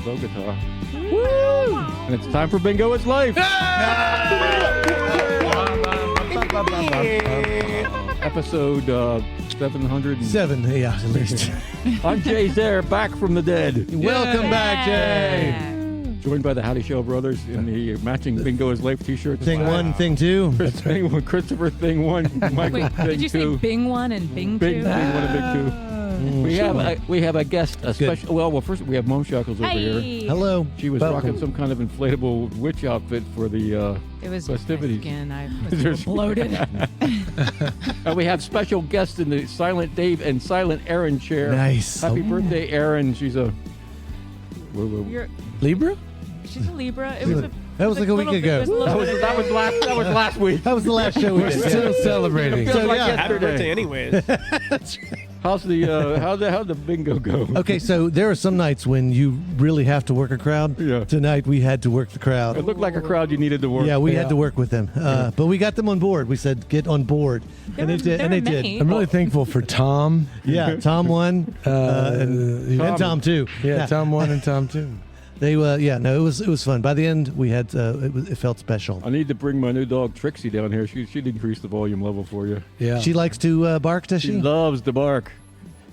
Bogota. Woo! And it's time for Bingo is Life. Episode 707, yeah, at least. I'm Jay Zare, back from the dead. Welcome back, Jay. Joined by the Howdy Show brothers in the matching Bingo is Life t-shirts. Thing one, thing two. Thing one, Christopher, thing one, Michael, Wait, thing did you two. say Bing 1 and Bing 2? Bing 1 and Bing 2. We have a guest, a special. Well, first we have Mom Shackles over here. Hello. She was rocking some kind of inflatable witch outfit for the It was festivities. Again, I was a little bloated. And we have special guests in the Silent Dave and Silent Aaron chair. Nice. Happy birthday, Aaron. She's a You're, Libra? she's a Libra. It was That was like a week ago. that was last week. That was the last show we did. Still celebrating. It feels like yeah. yesterday. Happy birthday, anyways. How's the bingo go? Okay, so there are some nights when you really have to work a crowd. Yeah. Tonight we had to work the crowd. It looked like a crowd you needed to work. Yeah, we had to work with them. But we got them on board. We said, get on board. And they did. And they did. I'm really thankful for Tom. Yeah, Tom won. And Tom too. Yeah, Tom 1 and Tom 2. They it was fun. By the end we had it felt special. I need to bring my new dog Trixie down here. She'd increase the volume level for you. Yeah. She likes to bark, does She she? loves to bark.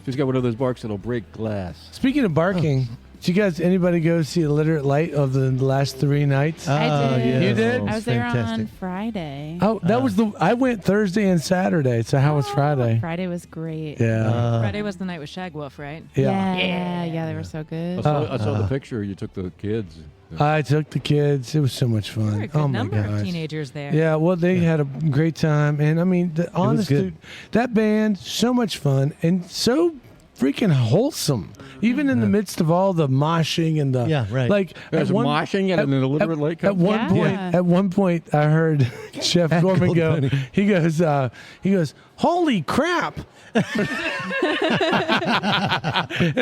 She's got one of those barks that'll break glass. Speaking of barking, did you guys, anybody go see Illiterate Light of the last 3 nights? I did. Yeah. You did? I was there on Fantastic. Friday. Oh, that was I went Thursday and Saturday. So how was Friday? Friday was great. Yeah. Friday was the night with Shagwolf, right? Yeah, they were so good. I saw the picture. You took the kids. I took the kids. It was so much There were fun. a good Oh my number of gosh. teenagers there. Yeah, well, they had a great time, and I mean, good. that band, so much fun and so freaking wholesome. Even in the midst of all the moshing and the like, There's moshing at an illiterate lake. At one point, I heard Chef Gorman go. Gold He goes, "Holy crap!" And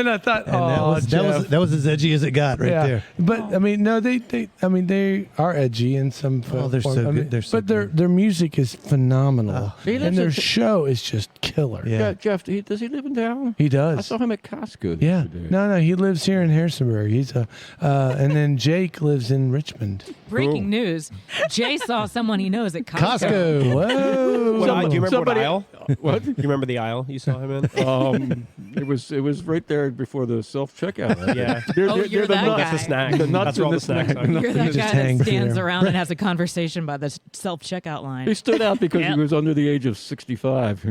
I thought, that was as edgy as it got right there. But I mean, no, they are edgy in some form. Oh, they're so I mean, good. They're so but their music is phenomenal, He lives and their in- show is just killer. Yeah. Jeff, does he live in town? He does. I saw him at Costco. Yeah, the other day. no, he lives here in Harrisonburg. He's and then Jake lives in Richmond. Breaking news: Jay saw someone he knows at Costco. Costco. Whoa! What aisle? Do you remember somebody- what aisle? What? You remember the aisle you saw him in? It was right there before the self checkout. Yeah. You're that guy. That's the snack. The nuts That's where all in the the snacks snack. are. You're that Just guy that hangs stands there. around and has a conversation by the self-checkout line. He stood out because Yep. he was under the age of 65.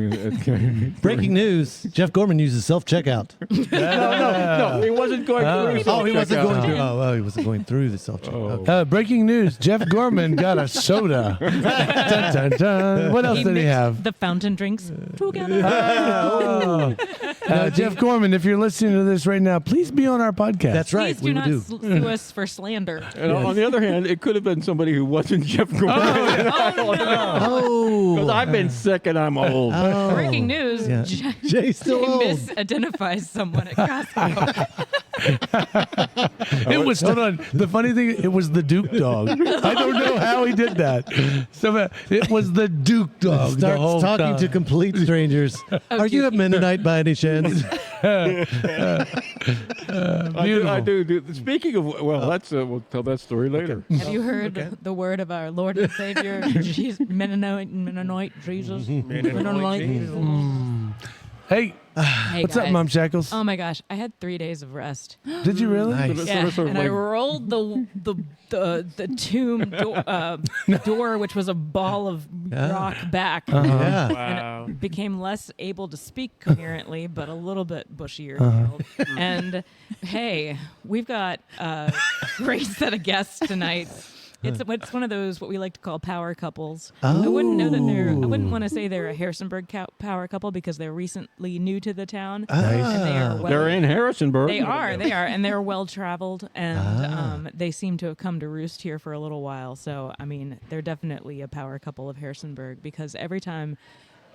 Breaking news: Jeff Gorman uses self-checkout. No, he wasn't going through. Oh, he wasn't self-checkout. going through. Oh, he wasn't going through the self-checkout. Okay. Breaking news: Jeff Gorman got a soda. Dun, dun, dun. What else did he mixed have? the fountain drinks together. Oh. Jeff Gorman, if you're listening to this right now, please be on our podcast. That's right. Please we do not do. sue us for slander. And on the other hand, it could have been somebody who wasn't Jeff Gorman. Oh. Because I've been sick and I'm old. Oh. Breaking news: Yeah. Jay Jay's still old. misidentifies someone at Costco. It was, hold on. The funny thing, it was the Duke dog. I don't know how he did that. So it was the Duke dog. the Starts whole talking time. to complete strangers. Are you a Mennonite by any chance? I do. Speaking of, we'll tell that story later. Have you heard the word of our Lord and Savior, Jesus, Mennonite Jesus? Mennonite Jesus. Hey, Hey, what's up, guys. Mom Shackles? Oh my gosh, I had 3 days of rest. Did you really? Nice. Yeah, Sort of and I like- rolled the tomb door, which was a ball of rock back. Yeah. Wow. And became less able to speak coherently, but a little bit bushier. And hey, we've got a great set of guests tonight. It's one of those what we like to call power couples. I wouldn't know that I wouldn't want to say they're a Harrisonburg power couple because they're recently new to the town. And they are They're in Harrisonburg. They are, and they're well traveled, and they seem to have come to roost here for a little while. So, I mean, they're definitely a power couple of Harrisonburg because every time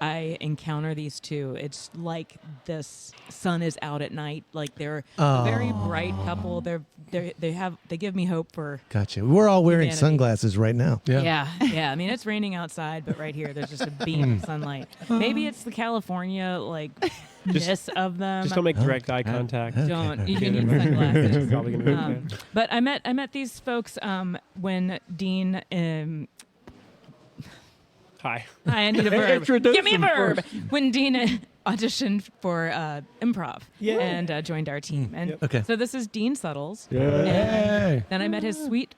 I encounter these two, it's like this sun is out at night. Like they're Oh. a very bright couple. They give me hope for. Gotcha. We're all wearing Humanity. sunglasses right now. Yeah. I mean, it's raining outside, but right here, there's just a beam of sunlight. Maybe it's the California ness of them. Just don't make direct eye contact. Don't. You need sunglasses. Probably gonna be okay. But I met these folks when Dean. Hi. I need a verb. Introduce Give me a them verb. first. When Dean auditioned for improv Yay. and joined our team. And Yep. Okay. so this is Dean Suttles. Yeah. And then I met his sweet,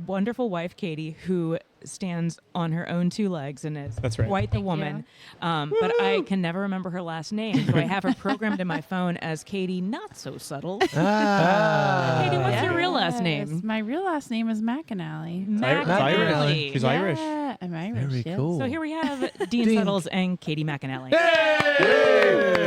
wonderful wife, Katie, who stands on her own two legs and is That's right. quite the woman. But I can never remember her last name. So I have her programmed in my phone as Katie Not So Subtle. Katie, what's your real last name? My real last name is McAnally. McAnally. She's Irish. Yeah, I'm Irish. Very yes. cool. So here we have Dean Suttles and Katie McAnally.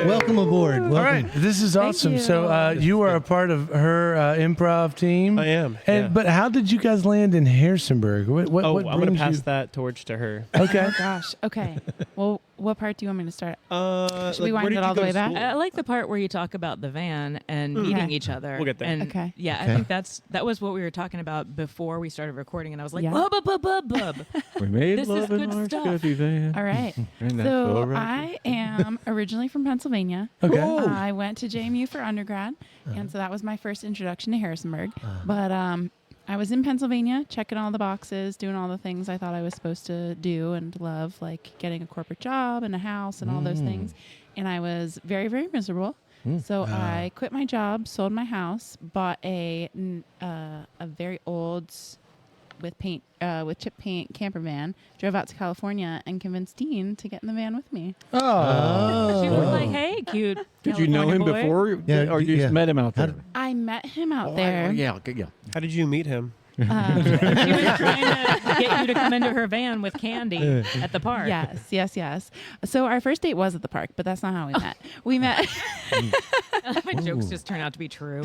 Welcome aboard. Welcome. All right, this is awesome. you. So you are a part of her improv team. I am. And yeah. but how did you guys land in Harrisonburg? What I'm gonna brings pass you? that torch to her. Okay. Oh gosh. Okay. Well, what part do you want me to start? Should we wind it all the way back? I like the part where you talk about the van and meeting Okay. each other. We'll get there. And Okay. yeah, Okay. I think that was what we were talking about before we started recording, and I was like, Yeah. bub, bub, bub, bub. We made This is love in good our stuff. Chevy van. All right. And that's So all right. I am originally from Pennsylvania. Okay. I went to JMU for undergrad, and so that was my first introduction to Harrisonburg. But I was in Pennsylvania, checking all the boxes, doing all the things I thought I was supposed to do and love, like getting a corporate job and a house and all those things. And I was very, very miserable. So I quit my job, sold my house, bought a very old with chip paint camper van, drove out to California, and convinced Dean to get in the van with me. Oh. She was like, hey, cute. Did you know him California boy. before, Yeah, or you yeah. just met him out How there? did- I met him out Oh, there. yeah, okay, yeah. How did you meet him? She was trying to get you to come into her van with candy at the park. Yes. So our first date was at the park, but that's not how we met. We met My jokes just turn out to be true.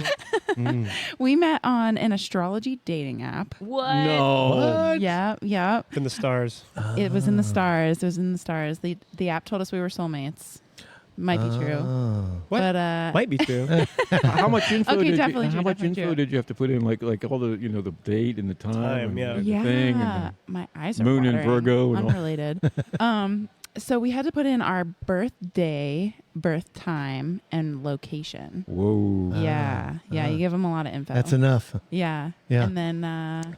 we met on an astrology dating app. What? No. Yeah. In the stars. It was in the stars. The app told us we were soulmates. Might be true. What? But Might be true. How much info Okay, did definitely you? true, How much definitely info true. did you have to put in? Like all the the date and the time, and yeah. the yeah, thing, and my eyes are Moon and watering. Virgo and all. Unrelated. So we had to put in our birthday, birth time, and location. whoa. Yeah. You give them a lot of info. That's enough. Yeah. Yeah. And then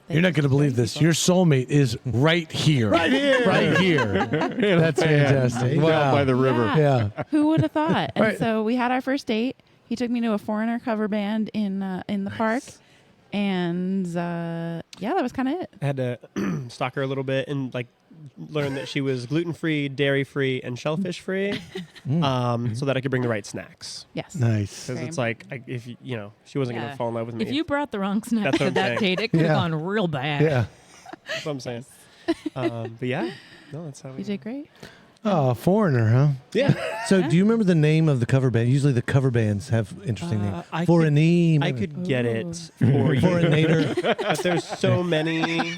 You're not going to believe this. Your soulmate is right here. Right here. Right here. That's fantastic. Down Wow. by the river. Yeah. Yeah. Who would have thought? And Right. so we had our first date. He took me to a Foreigner cover band in the park, and that was kind of it. I had to stalk her a little bit and learn that she was gluten-free, dairy-free, and shellfish-free, so that I could bring the right snacks. Yes. Nice. Because Same. it's like, if she wasn't going Yeah. to fall in love with me. If you brought the wrong snack That's what to I'm that saying. date, it could have Yeah. gone real bad. Yeah. That's what I'm saying. But yeah, no, that's how we You did great. Oh, foreigner, huh? Yeah. So, do you remember the name of the cover band? Usually, the cover bands have interesting names. I Foreign I could get it for you. Foreignator. But there's so many.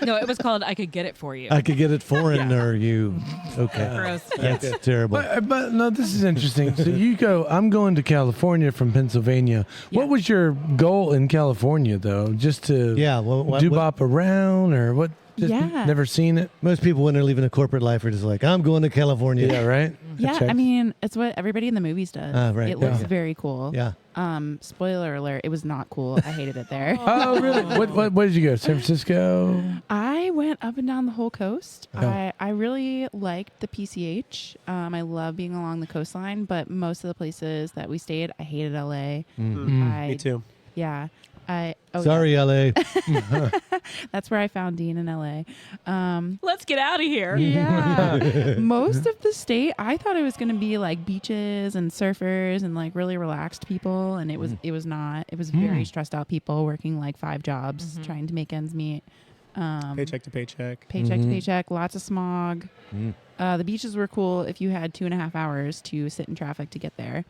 No, it was called I Could Get It For You. I could get it foreigner. You. Okay. Gross. That's terrible. But no, this is interesting. So you go, I'm going to California from Pennsylvania. Yeah. What was your goal in California, though? Just to Yeah. Well, do-bop around or what? Just Yeah. never seen it? most people, when they're leaving a corporate life, are just like, I'm going to California. Yeah, right? Yeah, Check. I mean, it's what everybody in the movies does. Ah, right. It looks Yeah. very cool. Yeah. Spoiler alert, it was not cool. I hated it there. Oh, really? What did you go? San Francisco? I went up and down the whole coast. Oh. I really liked the PCH. I love being along the coastline, but most of the places that we stayed, I hated LA. Me too. Yeah. Sorry, LA. That's where I found Dean in LA. Let's get out of here. Yeah. Most of the state, I thought it was going to be like beaches and surfers and like really relaxed people, and it was not. It was very stressed out people working like 5 jobs trying to make ends meet. Paycheck to paycheck. Paycheck to paycheck, lots of smog. The beaches were cool if you had 2.5 hours to sit in traffic to get there.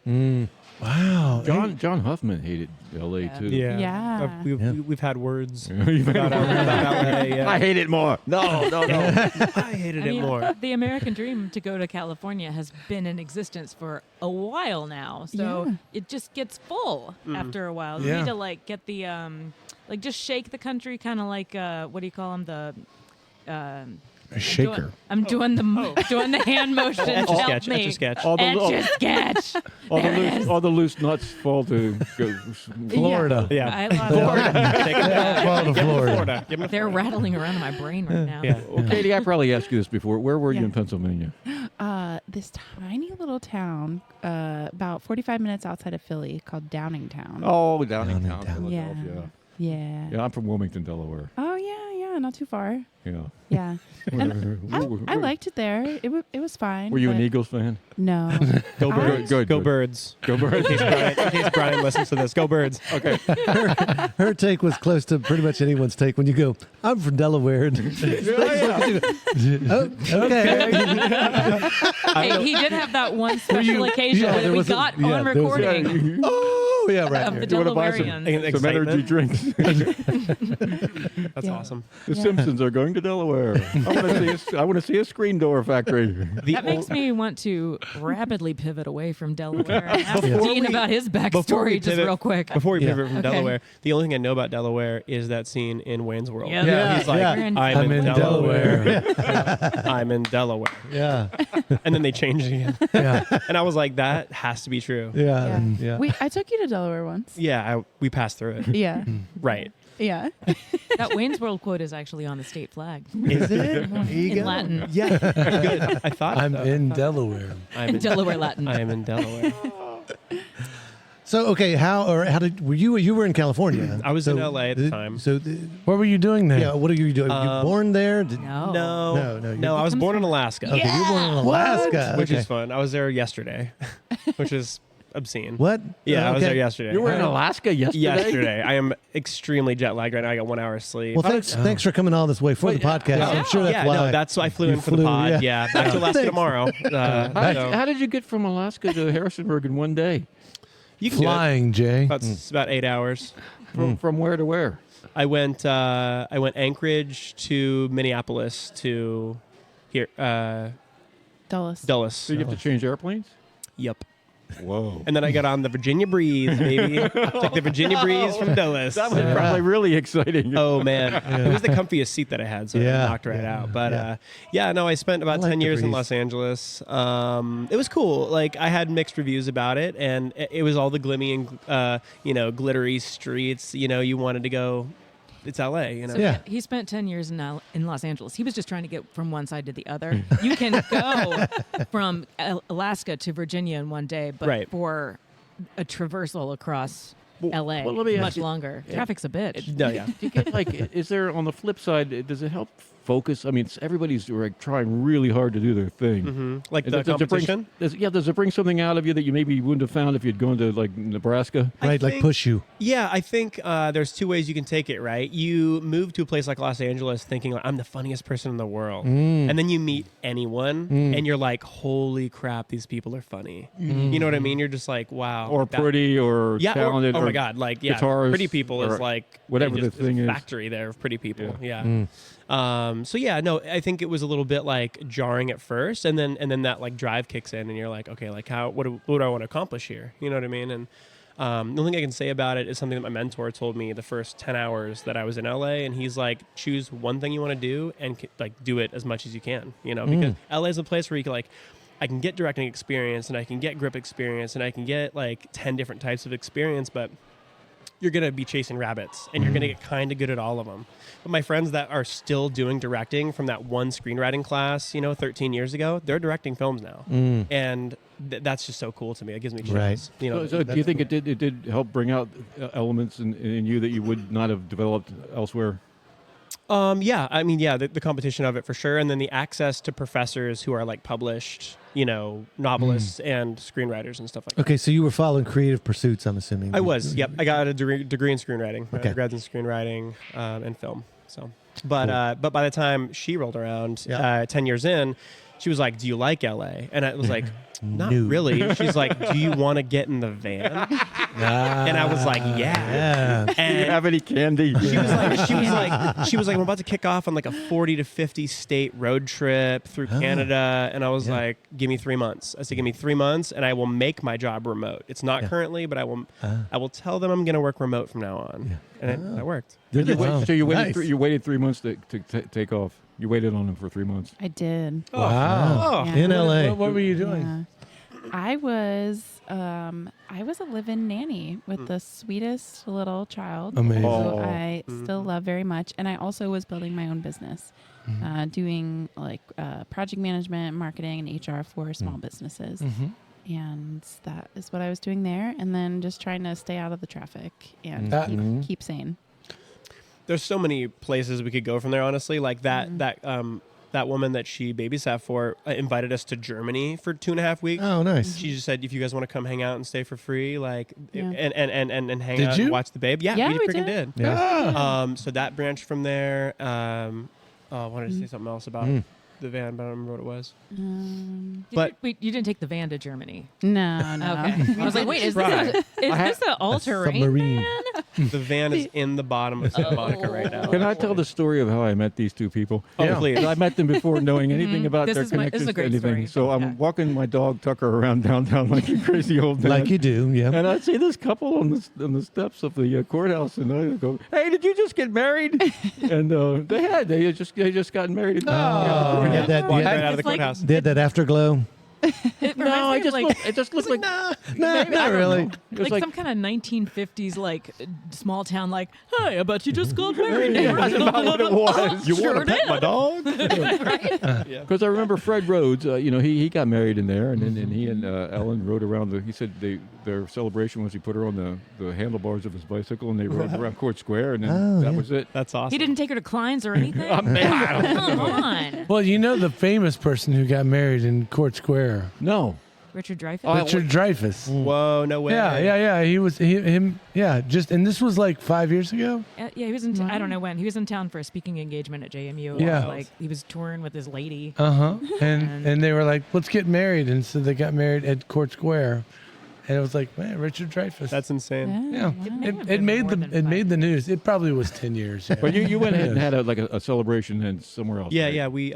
Wow. John Huffman hated L.A. too. Yeah. We've had words You've had about LA. Yeah. I hate it more. No. I hated it more. The American dream to go to California has been in existence for a while now, so it just gets full after a while. You need to like get the just shake the country, kind of like what do you call them? A shaker. I'm doing the hand motion. Help me. Etch-a-sketch. All Etch-a-sketch. all the loose nuts fall to Florida. Yeah. I love it. Florida. They're rattling around in my brain right now. Yeah. Well, Katie, I probably asked you this before. Where were you in Pennsylvania? This tiny little town, about 45 minutes outside of Philly, called Downingtown. Oh, Downingtown, Yeah. Philadelphia. Yeah. Yeah, I'm from Wilmington, Delaware. Oh yeah, not too far. Yeah. Yeah. And I liked it there. It was fine. Were you an but Eagles fan? No. Go Birds. Good. Go Birds. Go Birds. In case Brian listens to this, go Birds. Okay. Her take was close to pretty much anyone's take when you go, I'm from Delaware. Oh, okay. Hey, he did have that one special occasion that we got on there was a- recording Oh, yeah, right. of the You want to buy some Delawareans. energy drinks? That's awesome. The Simpsons are going to Delaware. I want to see a screen door factory. That makes me want to rapidly pivot away from Delaware and ask Dean about his backstory just real quick. Before we pivot from Okay. Delaware, the only thing I know about Delaware is that scene in Wayne's World. Yeah. Yeah. He's like, Yeah. I'm in Delaware. Delaware. I'm in Delaware. Yeah. And then they changed it again. Yeah. And I was like, that has to be true. Yeah. Yeah. I took you to Delaware once. Yeah, we passed through it. Yeah. Right. Yeah. That Wayne's World quote is actually on the state flag Is it? in Latin. Yeah. Good. I thought I'm so. in Delaware. I'm In Delaware Latin. I am in Delaware. So, okay, how did you were in California? I was in LA at the time. So, What were you doing there? yeah, what are you doing? You born there? No. No, I was born in Alaska. Okay, you were born in Alaska. Which okay. is fun. I was there yesterday, which is obscene. What? Yeah, I was Okay. there yesterday. You were in Alaska yesterday? Yesterday. I am extremely jet lagged right now. I got 1 hour of sleep. Well, thanks for coming all this way for the podcast. I'm sure that's yeah, why. no, that's why I flew you in for the pod. yeah. Yeah, back to Alaska tomorrow. How did you get from Alaska to Harrisonburg in one day? You can do it. Flying, Jay. It's about 8 hours. From where to where? I went Anchorage to Minneapolis to here Dulles. Dulles. So you have to change airplanes? Yep. Whoa. And then I got on the Virginia Breeze, baby. Took the Virginia Breeze from Dulles. That was probably really exciting. Oh man, it was the comfiest seat that I had, so Yeah. I knocked right out. But Yeah. no, I spent about I like 10 the years in Breeze. Los Angeles. It was cool. Like I had mixed reviews about it, and it was all the glimmy and glittery streets. You wanted to go. It's LA. So Yeah. he spent 10 years in Los Angeles. He was just trying to get from one side to the other. You can go from Alaska to Virginia in one day, but Right. for a traversal across LA, well, let me ask much you- longer. Traffic's a bitch. No, yeah. Do you get is there on the flip side, does it help focus? I mean, everybody's like trying really hard to do their thing. Like the Does it bring- competition. does it bring something out of you that you maybe wouldn't have found if you'd gone to like Nebraska? Right, like think- push you. Yeah, I think there's two ways you can take it, right? You move to a place like Los Angeles thinking, like, I'm the funniest person in the world. And then you meet anyone, and you're like, holy crap, these people are funny. You know what I mean? You're just like, wow. Or that- pretty or yeah, talented? oh or my God. Like, yeah, guitarist pretty people is or like, whatever they the just- there's thing a is. factory there of pretty people. Yeah. So yeah, no, I think it was a little bit like jarring at first, and then that like drive kicks in, and you're like, okay, like what do I want to accomplish here? You know what I mean? And the only thing I can say about it is something that my mentor told me the first 10 hours that I was in LA, and he's like, choose one thing you want to do and like do it as much as you can, because LA is a place where you can like, I can get directing experience, and I can get grip experience, and I can get like 10 different types of experience, but you're going to be chasing rabbits, and you're going to get kind of good at all of them. But my friends that are still doing directing from that one screenwriting class, 13 years ago, they're directing films now. And that's just so cool to me. It gives me chills. Right. So do you think it did help bring out elements in you that you would not have developed elsewhere? Yeah, I mean, yeah, the competition of it for sure. And then the access to professors who are like published, novelists and screenwriters and stuff like that. Okay, so you were following creative pursuits, I'm assuming. I was, yep. I got a degree in screenwriting, Okay. grads in screenwriting and film. So But by the time she rolled around, 10 years in, she was like, "Do you like LA?" And I was like, "Not really." She's like, "Do you want to get in the van?" And I was like, "Yeah." Do you And have any candy? she was like, "I'm about to kick off on like a 40 to 50 state road trip through Canada," and I was like, "Give me 3 months." I said, "Give me 3 months, and I will make my job remote. It's not currently, but I will tell them I'm going to work remote from now on." And it worked. Did you Wow. wait, so you waited? Nice. You waited 3 months to take off. You waited on him for 3 months. I did. Wow. Yeah. In LA. What were you doing? Yeah. I was a live-in nanny with the sweetest little child. Amazing. Who Oh. I still love very much, and I also was building my own business, doing like project management, marketing, and HR for small businesses. And that is what I was doing there, and then just trying to stay out of the traffic and keep sane. There's so many places we could go from there, honestly. Like that woman that she babysat for invited us to Germany for 2.5 weeks. Oh, nice. She just said, if you guys want to come hang out and stay for free, like, Yeah. and hang Did out you? and watch the babe. Yeah, Yeah, we we freaking did. Yeah. So that branched from there. I wanted to say something else about the van, but I don't remember what it was. But- You didn't take the van to Germany. No. Okay. I was like, wait, is this an all-terrain submarine. van? The van is in the bottom of Santa Monica right now. Can I tell the story of how I met these two people? Oh, please. I met them before knowing anything about This their is my- this is connections a great to anything. story. So I'm Yeah. walking my dog Tucker around downtown like a crazy old man. Like you do, yeah. And I see this couple on the steps of the courthouse, and I go, "Hey, did you just get married?" And they just got married. You had that, Walked you right had- out of the It's like- courthouse. they had that afterglow. It No, reminds me of, it just looked like No, maybe, I not don't really. know. It was like some kind of 1950s small town like, "Hey, I bet you just got married." Yeah, that's about what it was. You Sure want to pet my dog? Because I remember Fred Rhodes, he got married in there, and then he and Ellen rode around. He said their celebration was he put her on the handlebars of his bicycle, and they rode around Court Square, and then that was it. That's awesome. He didn't take her to Klein's or anything. Man, Come on, Well, you know the famous person who got married in Court Square, no. Richard Dreyfuss. Oh, Richard Dreyfuss. Whoa, no way. Yeah. He was him. Yeah, and this was like 5 years ago. Yeah, he was in. I don't know when he was in town for a speaking engagement at JMU. Yeah. Like he was touring with his lady. And they were like, let's get married, and so they got married at Court Square, and it was like, man, Richard Dreyfuss. That's insane. Yeah, may have it been made more the than made the news. It probably was 10 years. Yeah. But you went ahead and had a celebration then somewhere else. Yeah, right? yeah. We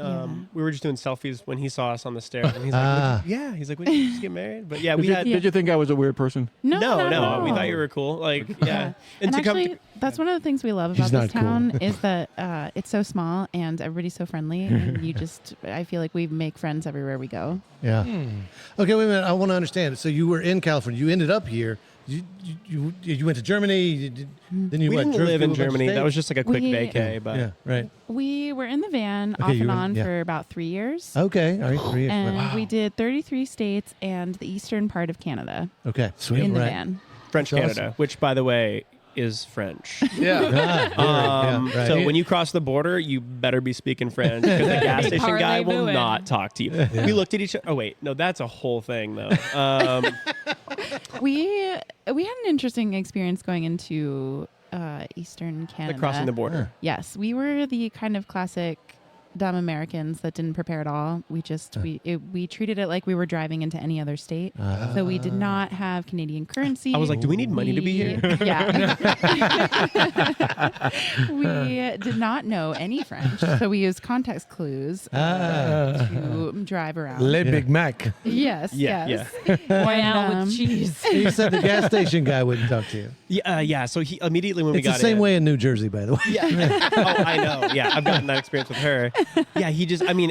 were just doing selfies when he saw us on the stairs, and he's like, he's like, "Would you just get married?" But yeah, we had. Did you think I was a weird person? No, No, we thought you were cool. Like, yeah. And to actually, that's one of the things we love He's about this not cool. town is that it's so small and everybody's so friendly, and I feel like we make friends everywhere we go. Yeah. Okay, wait a minute. I want to understand. So you were in California. You ended up here. You went to Germany. Then you we went. didn't live in Germany. That was just like a quick We- vacay, but Yeah. Right. We were in the van Okay, off you and were- on yeah. for about 3 years. Okay. All right. 3 years. And we did 33 states and the eastern part of Canada Okay. Sweet. in the Right. van. French That's Canada, which by the way is French. Yeah. Right. So when you cross the border, you better be speaking French because the gas station guy will Parlez-vous not talk to you. We looked at each other. Oh wait, no, that's a whole thing though. We had an interesting experience going into eastern Canada. Like crossing the border. Yes, we were the kind of classic dumb Americans that didn't prepare at all. We just we treated it like we were driving into any other state. So we did not have Canadian currency. I was like, do we need money to be here? Yeah. We did not know any French, so we used context clues to drive around. Le Big Mac. Yes, Yeah, yes. Royale with cheese. You said the gas station guy wouldn't talk to you. Yeah. So he immediately when we It's got the same in, way in New Jersey, by the way. Yeah. Oh, I know. Yeah, I've gotten that experience with her. Yeah,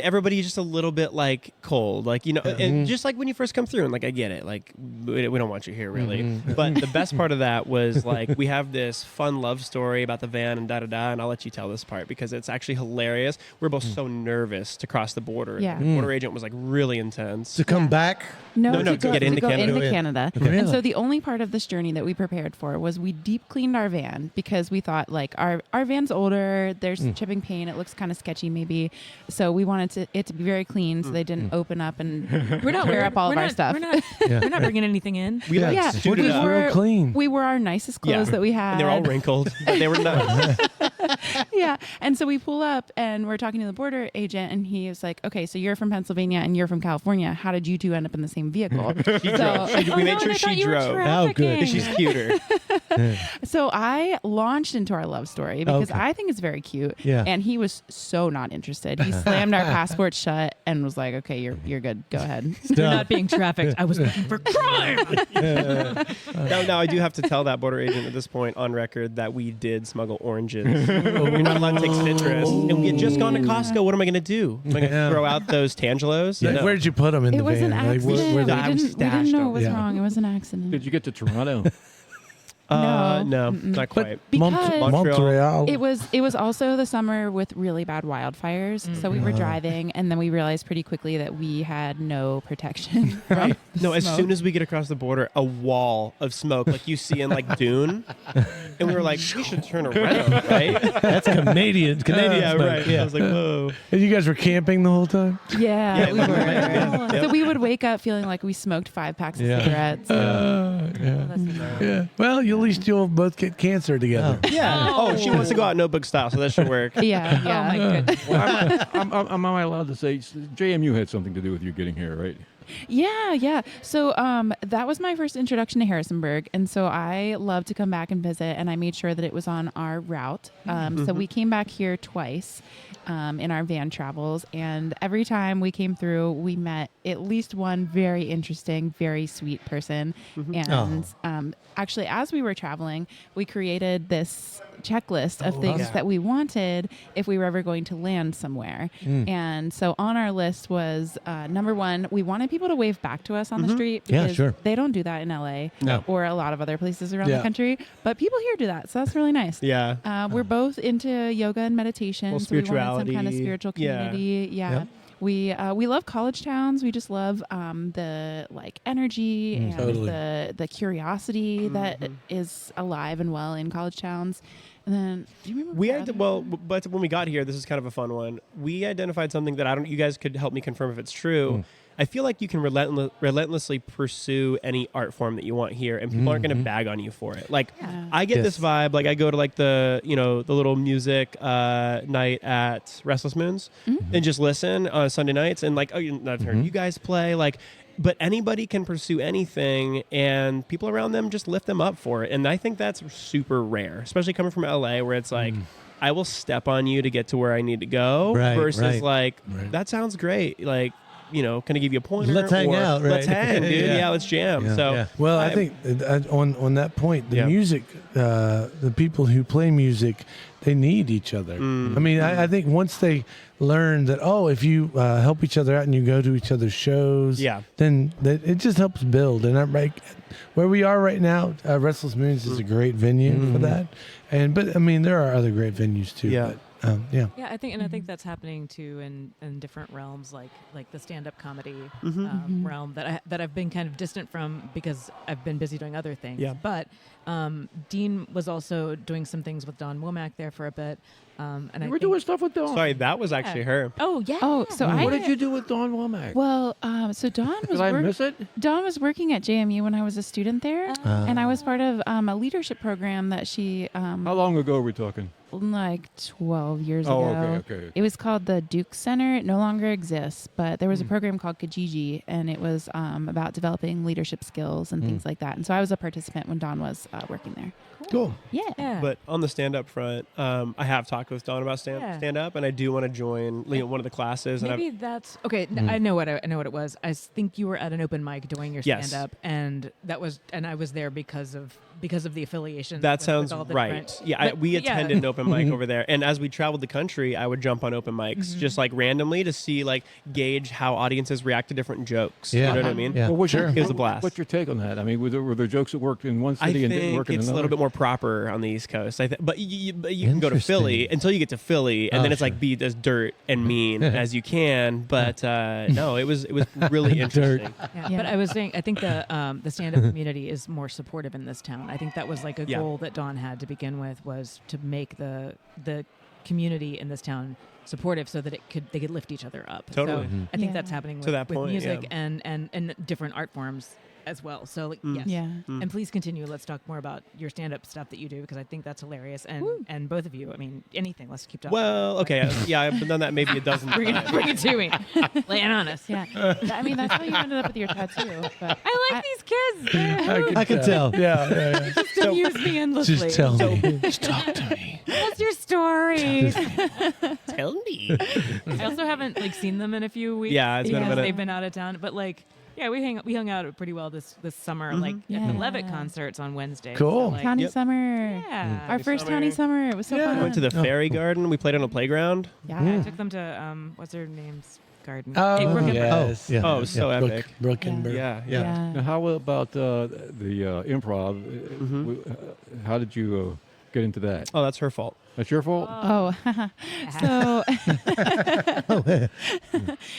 everybody's just a little bit like cold, like, and just like when you first come through, and like, I get it, like, we don't want you here really. But the best part of that was like, we have this fun love story about the van and da-da-da, and I'll let you tell this part because it's actually hilarious. We're both so nervous to cross the border. Yeah. The border agent was like really intense. To come back. No, No, to to go, get into go Canada. into Yeah. Canada. Okay. And so the only part of this journey that we prepared for was we deep cleaned our van because we thought like our van's older, there's chipping paint, it looks kind of sketchy maybe. So we wanted it to be very clean so they didn't open up and tear up all of our stuff. We're not bringing anything in. We like Yeah, suited we up. were Real clean. We were our nicest clothes that we had. And they're all wrinkled, but they were nice. Yeah. And so we pull up and we're talking to the border agent, and he is like, okay, so you're from Pennsylvania and you're from California. How did you two end up in the same vehicle? We made sure she drove. Oh, good. She's cuter. So I launched into our love story because Okay. I think it's very cute. Yeah. And he was so not interested. He slammed our passports shut and was like, okay, you're good. Go ahead. You're not being trafficked. I was looking for crime. Now, I do have to tell that border agent at this point on record that we did smuggle oranges. We're not allowed to take citrus. And we had just gone to Costco. What am I going to do? Am I going to throw out those Tangelos? Yeah. No. Where did you put them in It the was van? an Like, accident. were they- I we didn't stashed know them. it was Yeah. wrong. It was an accident. Did you get to Toronto? No, not quite. Because Montreal. it was also the summer with really bad wildfires. So we were driving, and then we realized pretty quickly that we had no protection. From No, as smoke. soon as we get across the border, a wall of smoke like you see in like Dune. And we were like, we should turn around, right? That's Canadian. Yeah, smoke. right. Yeah. I was like, whoa. And you guys were camping the whole time? Yeah, Yeah, we we were. were. Yeah. So we would wake up feeling like we smoked 5 packs of Yeah. cigarettes. Yeah. Well, at least you'll both get cancer together. Yeah. Oh, she wants to go out notebook style, so that should work. Yeah, Oh yeah. my goodness. Well, am I allowed to say JMU had something to do with you getting here, right? Yeah. So that was my first introduction to Harrisonburg, and so I love to come back and visit, and I made sure that it was on our route. So we came back here twice in our van travels, and every time we came through, we met at least one very interesting, very sweet person. And actually, as we were traveling, we created this checklist of things that we wanted if we were ever going to land somewhere. And so on our list was number 1, we wanted people to wave back to us on the street Yeah, because sure. they don't do that in LA No. or a lot of other places around Yeah. the country, but people here do that, so that's really nice. Yeah. We're both into yoga and meditation, Well, so we wanted some kind of spirituality. spiritual Yeah. community. Yeah. Yep. We love college towns. We just love the like energy and Totally. the curiosity that is alive and well in college towns. And then, do you remember? We what had other- well, but when we got here, this is kind of a fun one. We identified something that I don't. You guys could help me confirm if it's true. I feel like you can relentlessly pursue any art form that you want here, and people aren't going to bag on you for it. Like, Yeah. I get this Yes. vibe. Like, I go to like the little music night at Restless Moons, and just listen on Sunday nights, and like, I've heard you guys play like. But anybody can pursue anything, and people around them just lift them up for it. And I think that's super rare, especially coming from LA, where it's like, I will step on you to get to where I need to go, Right, versus right. like, Right. that sounds great. Like, can I give you a pointer? Let's hang Or, out, right? Let's hang, dude. Yeah. Yeah, let's jam. Yeah. So, Yeah. Well, I think on that point, the Yeah. music, the people who play music, they need each other. I mean, I think once they learn that, if you help each other out and you go to each other's shows, Yeah. then it just helps build. And I'm like, where we are right now, Restless Moons is a great venue for that. But I mean, there are other great venues too. Yeah. But, yeah. Yeah, I think that's happening too in different realms, like the stand-up comedy realm that I've been kind of distant from because I've been busy doing other things. Yeah. But Dean was also doing some things with Dawn Womack there for a bit. And I You were think- doing stuff with Dawn. sorry, that was actually her. Oh yeah. Oh, so What I did you do with Dawn Womack? Well, so Dawn was Did I miss it? Dawn was working at JMU when I was a student there, and I was part of a leadership program that she How long ago are we talking? like 12 years Oh, ago. okay. It was called the Duke Center. It no longer exists, but there was a program called Kijiji, and it was about developing leadership skills and things like that. And so I was a participant when Dawn was working there. Cool. Yeah. Yeah. But on the stand-up front, I have talked with Dawn about stand-up, and I do want to join one of the classes. Maybe And that's okay. I know what it was. I think you were at an open mic doing your Yes. stand up, and I was there because of the affiliation. that with sounds all the right. different- Yeah, but- we yeah. attended an open mic over there, and as we traveled the country, I would jump on open mics just like randomly to see gauge how audiences react to different jokes. Yeah. You know what I mean? Yeah. Well, Sure. It was a blast. What's your take on that? I mean, were there jokes that worked in one I city and didn't think work in it's a another? little bit more proper on the East Coast. But you can go to Interesting. Philly until you get to Philly, and Oh, then it's sure. like be as dirt and mean as you can. But no, it was really interesting. Yeah, Yeah. But I was saying, I think the stand-up community is more supportive in this town. I think that was like a Yeah. goal that Dawn had to begin with, was to make the community in this town supportive so that they could lift each other up. Totally. So I think Yeah. that's happening To with, that with point, music yeah. and different art forms as well. So like, Mm. yes. Yeah. And please continue. Let's talk more about your stand-up stuff that you do because I think that's hilarious. And both of you, I mean, anything. Let's keep talking. Well, okay, yeah, I've done that maybe a dozen bring times. it to me. Lay it on us. Yeah. I mean, that's how you ended up with your tattoo. But I like these kids. They're I can tell. Yeah. just amuse me endlessly. Just tell me. Just talk to me. What's your story? Tell me. I also haven't like seen them in a few weeks. Yeah, it's been a because minute. they've been out of town. But like, yeah, we hung out pretty well this summer. Like at the Yeah. Levitt concerts on Wednesday. Cool. So, like, Towny Yep. Summer. yeah. Our first Summer. Towny Summer. It was so fun. Went to the fairy garden. We played on a playground. Yeah. I took them to what's her name's garden? Oh, Brook and yes. Oh, yeah. Oh, it was so Yeah. epic. Brookenberg. Yeah, Yeah. yeah. Now, how about the improv? How did you get into that? Oh, that's her fault. That's your fault? Oh,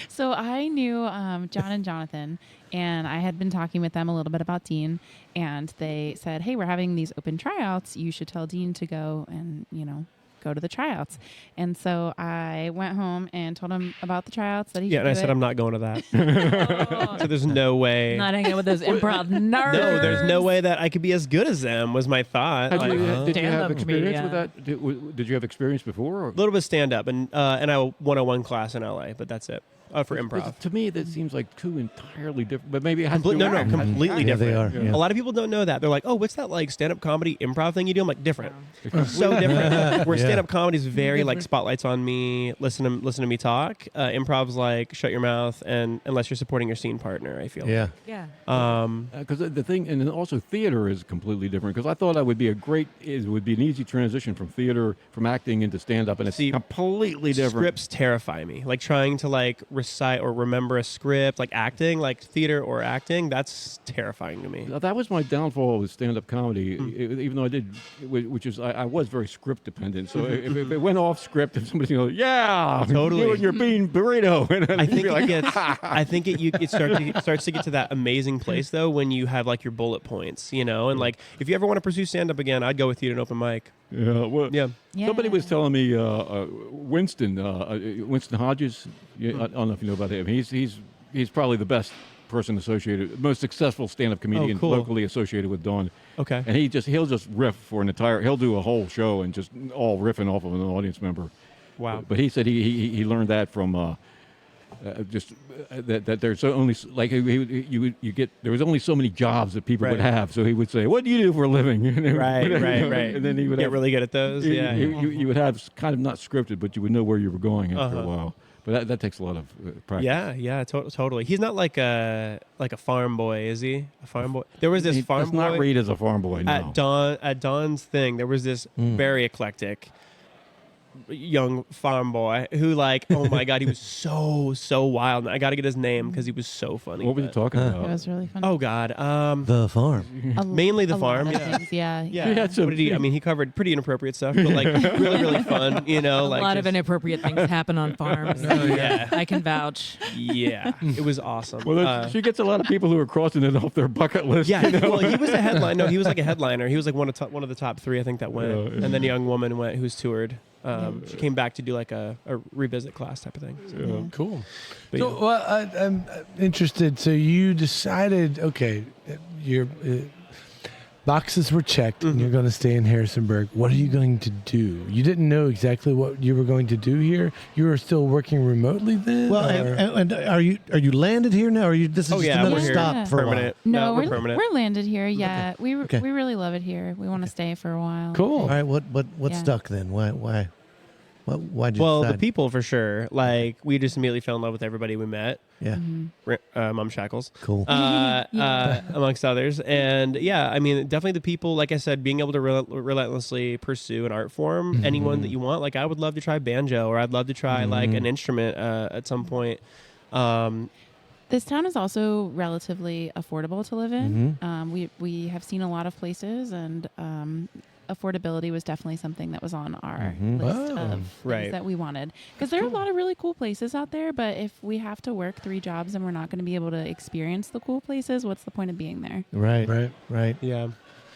so I knew John and Jonathan, and I had been talking with them a little bit about Dean, and they said, "Hey, we're having these open tryouts. You should tell Dean to go and go to the tryouts." And so I went home and told him about the tryouts that he Yeah, should and I do said it. I'm not going to that. So there's no way. Not hanging out with those improv nerds. No, there's no way that I could be as good as them. Was my thought. Did Like, you have stand-up experience comedian. with that? Did you have experience before? Or? a little bit of stand up and I 101 class in LA, but that's it. For improv. To me, that seems like two entirely different. But maybe it has to do No, with acting. completely Yeah, they different. are. Yeah. A lot of people don't know that. They're like, "Oh, what's that like stand-up comedy improv thing you do?" I'm like, different. So different. Where Yeah. stand-up comedy is very like spotlights on me, listen to me talk. Improv's like shut your mouth and unless you're supporting your scene partner. I feel. Yeah. Yeah. Because the thing, and then also theater is completely different. Because I thought it would be an easy transition from theater, from acting into stand-up, and it's See, completely different. Scripts terrify me. Like trying to like recite or remember a script, like acting, like theater or acting. That's terrifying to me. That was my downfall with stand-up comedy. Even though I did, which is I was very script dependent. So if it went off script, and somebody goes, "Yeah, Totally. you and your bean burrito," and I I'd think be it like, gets. I think it starts to get to that amazing place though when you have like your bullet points, and like if you ever want to pursue stand up again, I'd go with you to an open mic. Yeah, well, Yeah. somebody was telling me Winston Hodges. I don't know if you know about him. He's probably the best person associated, most successful stand-up comedian cool. locally associated with Dawn. Okay. And he'll just riff for an entire. He'll do a whole show and just all riffing off of an audience member. Wow. But he said he learned that from that there's only like you get there was only so many jobs that people would Right. have. So he would say, "What do you do for a living?" Right. And then he would get have, really good at those. Yeah. you would have kind of not scripted, but you would know where you were going after a Uh-huh. while. But that takes a lot of practice. Yeah, totally. He's not like a farm boy, is he? A farm boy. There was this He farm does boy not read as a farm boy. No. at Don's thing. There was this very eclectic young farm boy who, like, oh my god, he was so wild. I got to get his name because he was so funny. What were you but- talking It about? was really fun. Oh god. The farm. mainly the a lot farm, of yeah. things, yeah. Yeah. He had some- What did I mean, he covered pretty inappropriate stuff, but like really fun. A Like lot of just- inappropriate things happen on farms. yeah. I can vouch. Yeah, it was awesome. Well, she gets a lot of people who are crossing it off their bucket list. Yeah, you know? well, he was a headline. No, he was like a headliner. He was like one of the top three, I think, that went. Yeah. And then a young woman went who's toured. She came back to do like a revisit class type of thing. So, Cool. but So, yeah. well, I'm interested. So you decided, okay, your boxes were checked, and you're going to stay in Harrisonburg. What are you going to do? You didn't know exactly what you were going to do here. You were still working remotely then. Well, or- and are you landed here now? Or this is Oh, just yeah, another we're here. stop for a while? Permanent. No, we're permanent. we're landed here. Yeah, we Okay. we really love it here. We want to stay for a while. Cool. All right. What Yeah. stuck then? Why'd you Well, decide? the people for sure. Like we just immediately fell in love with everybody we met. Yeah. Mum Shackles. Cool. Amongst others. And yeah, I mean, definitely the people, like I said, being able to relentlessly pursue an art form, anyone that you want. Like I would love to try banjo, or I'd love to try like an instrument at some point. This town is also relatively affordable to live in. We have seen a lot of places, and affordability was definitely something that was on our list of things Right. that we wanted. Because there are a lot of really cool places out there, but if we have to work 3 jobs and we're not going to be able to experience the cool places, what's the point of being there? Right. Yeah.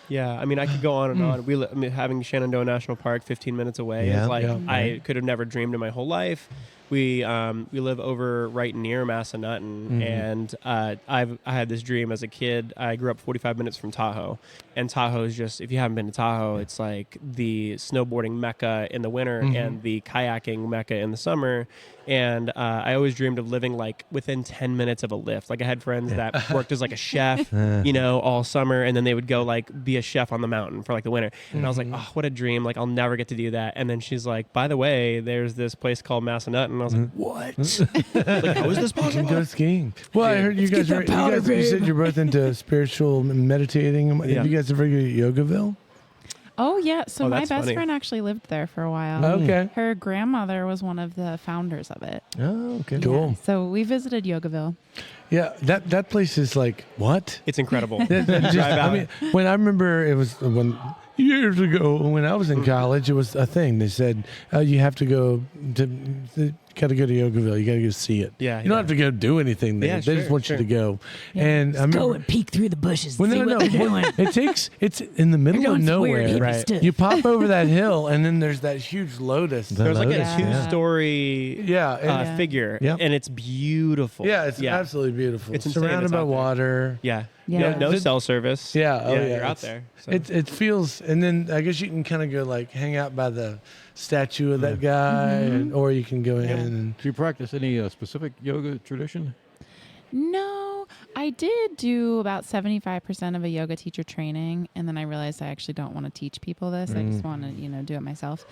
Yeah, I mean, I could go on and on. Having Shenandoah National Park 15 minutes away Yeah. is like Yeah. I could have never dreamed in my whole life. we live over right near Massanutten, and I had this dream as a kid. I grew up 45 minutes from Tahoe, and Tahoe is just, if you haven't been to Tahoe, it's like the snowboarding mecca in the winter and the kayaking mecca in the summer. And I always dreamed of living like within 10 minutes of a lift. Like I had friends that worked as like a chef, all summer, and then they would go like be a chef on the mountain for like the winter. And I was like, oh, what a dream. Like I'll never get to do that. And then she's like, by the way, there's this place called Massanutten. And I was like, what? Like, how is this You can possible? go skiing. Well, I heard you guys said you're both into spiritual meditating. Yeah. Have you guys ever go to Yogaville? Oh yeah, so my that's best funny. friend actually lived there for a while. Okay. Her grandmother was one of the founders of it. Oh, okay. Cool. Yeah, so we visited Yogaville. Yeah, that place is like, what? It's incredible. Drive out. I mean, when I remember it was years ago when I was in college, it was a thing. They said you have to go to. Got to go to Yogaville. You got to go see it. Yeah, you don't have to go do anything there. Yeah, They just sure, want sure. you to go. And I remember, Go and peek through the bushes. well, And see what they're doing. it's in the middle of doing some weird nowhere. hippie Right. stuff. You pop over that hill, and then there's that huge lotus. There's like a Lotus, yeah. two-story Yeah, and- figure, Yep. and it's beautiful. yeah, it's absolutely beautiful. It's insane. surrounded It's by out there. water. Yeah. Yeah. No cell service. Yeah, oh, yeah, You're out it's- there. So. It feels, and then I guess you can kind of go like hang out by the statue of that guy, and, or you can go in. And, Do you practice any specific yoga tradition? No, I did do about 75% of a yoga teacher training, and then I realized I actually don't want to teach people this. I just want to, do it myself.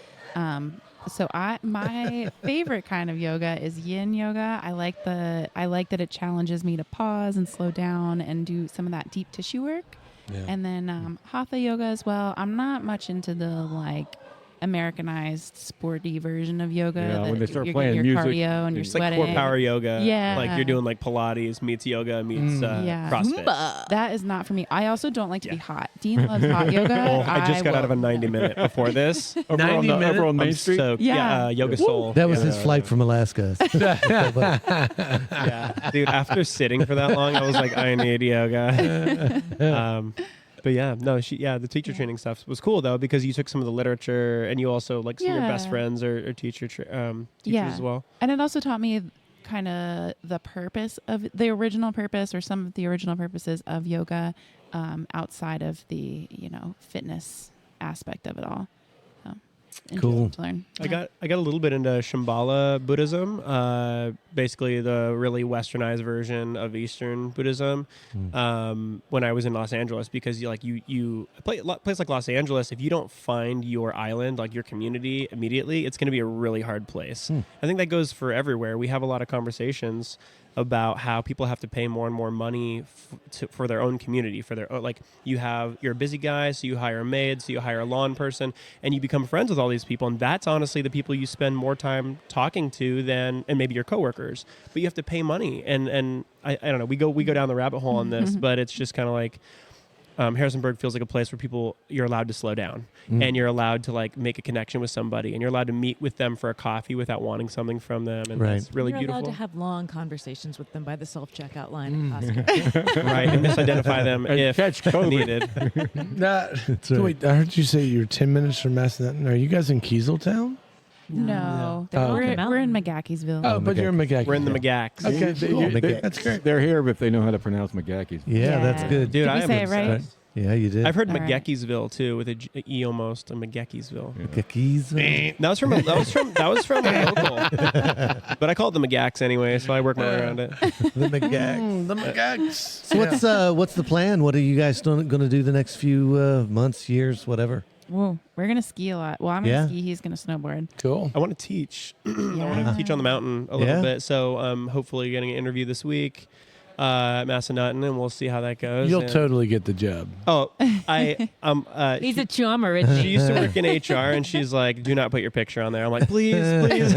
So my favorite kind of yoga is yin yoga. I like that it challenges me to pause and slow down and do some of that deep tissue work. Yeah. And then hatha yoga as well. I'm not much into the like Americanized sporty version of yoga. Yeah, when that they start you're playing getting your music, cardio and you're It's like sweating. core power yoga. Yeah. Like you're doing like Pilates meets yoga meets Yeah. CrossFit. That is not for me. I also don't like to be hot. Dean loves hot yoga. Well, I just got out of a will- 90-minute before this. Over 90 on, minutes? over on Main I'm Street? soaked. Yeah. Yoga Soul. That was Yeah. his flight from Alaska. Yeah, dude. After sitting for that long, I was like, I need yoga. But yeah, no, the teacher training stuff was cool though because you took some of the literature and you also like some of your best Yeah. friends or teachers Yeah. as well. And it also taught me kind of the purpose of the original purpose or some of the original purposes of yoga outside of the, fitness aspect of it all. So, Cool. interesting to learn. I got a little bit into Shambhala Buddhism, basically the really westernized version of Eastern Buddhism. When I was in Los Angeles, because a place like Los Angeles, if you don't find your island, like your community immediately, it's going to be a really hard place. I think that goes for everywhere. We have a lot of conversations about how people have to pay more and more money for their own community, for their own, like you're a busy guy, so you hire a maid, so you hire a lawn person, and you become friends with all these people, and that's honestly the people you spend more time talking to than, and maybe your coworkers, but you have to pay money, and I don't know, we go down the rabbit hole on this, but it's just kind of like Harrisonburg feels like a place where you're allowed to slow down and you're allowed to like make a connection with somebody and you're allowed to meet with them for a coffee without wanting something from them. And Right. it's really You're beautiful. allowed to have long conversations with them by the self-checkout line at Costco. Right. And misidentify them And if catch COVID. needed. So wait, I heard you say you're 10 minutes from Massanutten. Are you guys in Kieseltown? No, They're on the we're in mountain. McGackey'sville. Oh, but you're in McGackey. We're in the McGacks. Okay, Cool. that's great. They're here if they know how to pronounce McGacky's. Yeah, that's Yeah. good. Dude, Did I we am say it right? obsessed. Yeah, you did. I've heard All right. McGeckysville too, with a E almost, a McGeckysville. Cookies. That was from a local, but I call it the McGacks anyway, so I work my way around it. The McGack. The McGacks. So what's the plan? What are you guys going to do the next few months, years, whatever? Whoa, we're gonna ski a lot. Well, I'm Yeah. gonna ski. He's gonna snowboard. Cool. I want to teach. I want Yeah. to teach on the mountain a little Yeah. bit. So hopefully getting an interview this week at Massanutten, and we'll see how that goes. You'll And- totally get the job. Oh, He's she, a chummer, isn't she he? used to work in HR, and she's like, "Do not put your picture on there." I'm like, "Please, please."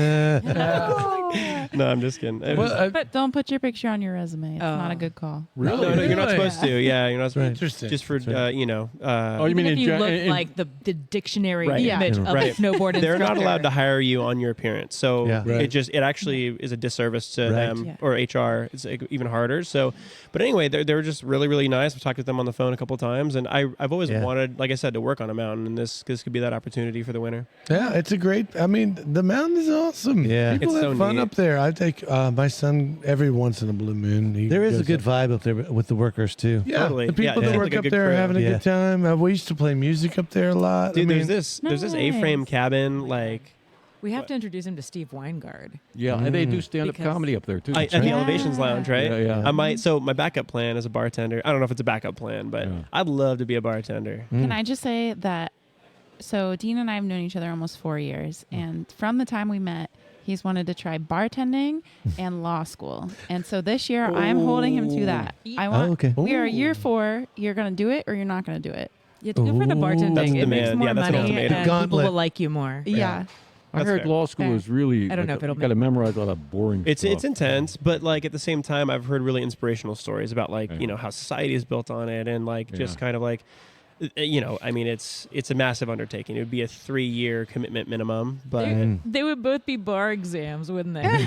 No, I'm just kidding. It was- But don't put your picture on your resume. It's not a good call. no, you're not Really? supposed to. Yeah, you're not supposed to. Interesting. Just for Oh, you Even mean if in you gen- look in- like the dictionary Right. image Yeah. of Right. a snowboard they're not instructor. allowed to hire you on your appearance. So Yeah. Right. it actually is a disservice to Right. them Yeah. or HR. It's like even harder. So, but anyway, they were just really, really nice. I've talked with them on the phone a couple times, and I've always wanted, like I said, to work on a mountain, and this could be that opportunity for the winter. Yeah, it's a great. I mean, the mountain is awesome. Yeah. People It's have so fun neat. up there. I take my son every once in a blue moon. He There is a goes good up. vibe up there with the workers too. Yeah, Totally. the people Yeah, that it's work like a up good there are crew. having a Yeah. good time. We used to play music up there a lot. Dude, I mean, there's this Nice. A-frame cabin, like We have to introduce him to Steve Weingard. Yeah, and they do stand-up Because- comedy up there too. at the Yeah. Elevations Lounge, right? Yeah, yeah. I might. So my backup plan as a bartender. I don't know if it's a backup plan, but Yeah. I'd love to be a bartender. Can I just say that? So Dean and I have known each other almost 4 years, and from the time we met, he's wanted to try bartending and law school. And so this year, I'm holding him to that. I want. okay. We are year 4. You're gonna do it, or you're not gonna do it. Yeah, it's good for the Ooh. bartending. That's a It makes demand. more Yeah, that's an money, ultimatum. and people Gauntlet. will like you more. Yeah. I That's heard fair. law school Fair. is really. I don't know if it'll got to memorize a lot of boring. It's stuff. intense, but like at the same time, I've heard really inspirational stories about like Yeah. how society is built on it, and like just Yeah. kind of like I mean, it's a massive undertaking. It would be a 3-year commitment minimum, but They would both be bar exams, wouldn't they?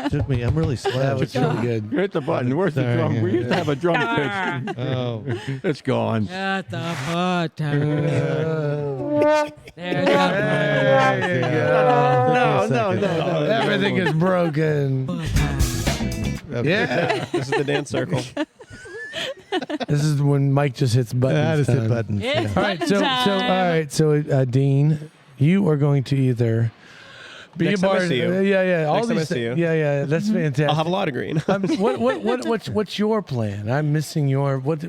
Took me. I'm really slow. that was really good. Hit the button. Where's the Sorry, drum? yeah. We used to have a drum Ah. pitch. Oh. It's gone. At the button. There's There you go. No. Everything is broken. Okay. Yeah. this is the dance circle. This is when Mike just hits buttons. That is the time. button. It's All right, button so time. Dean, you are going to either be Next a time I bar. see you. Yeah. All Next time I these see you. Yeah. That's fantastic. I'll have a lot of green. What's your plan? I'm missing your what's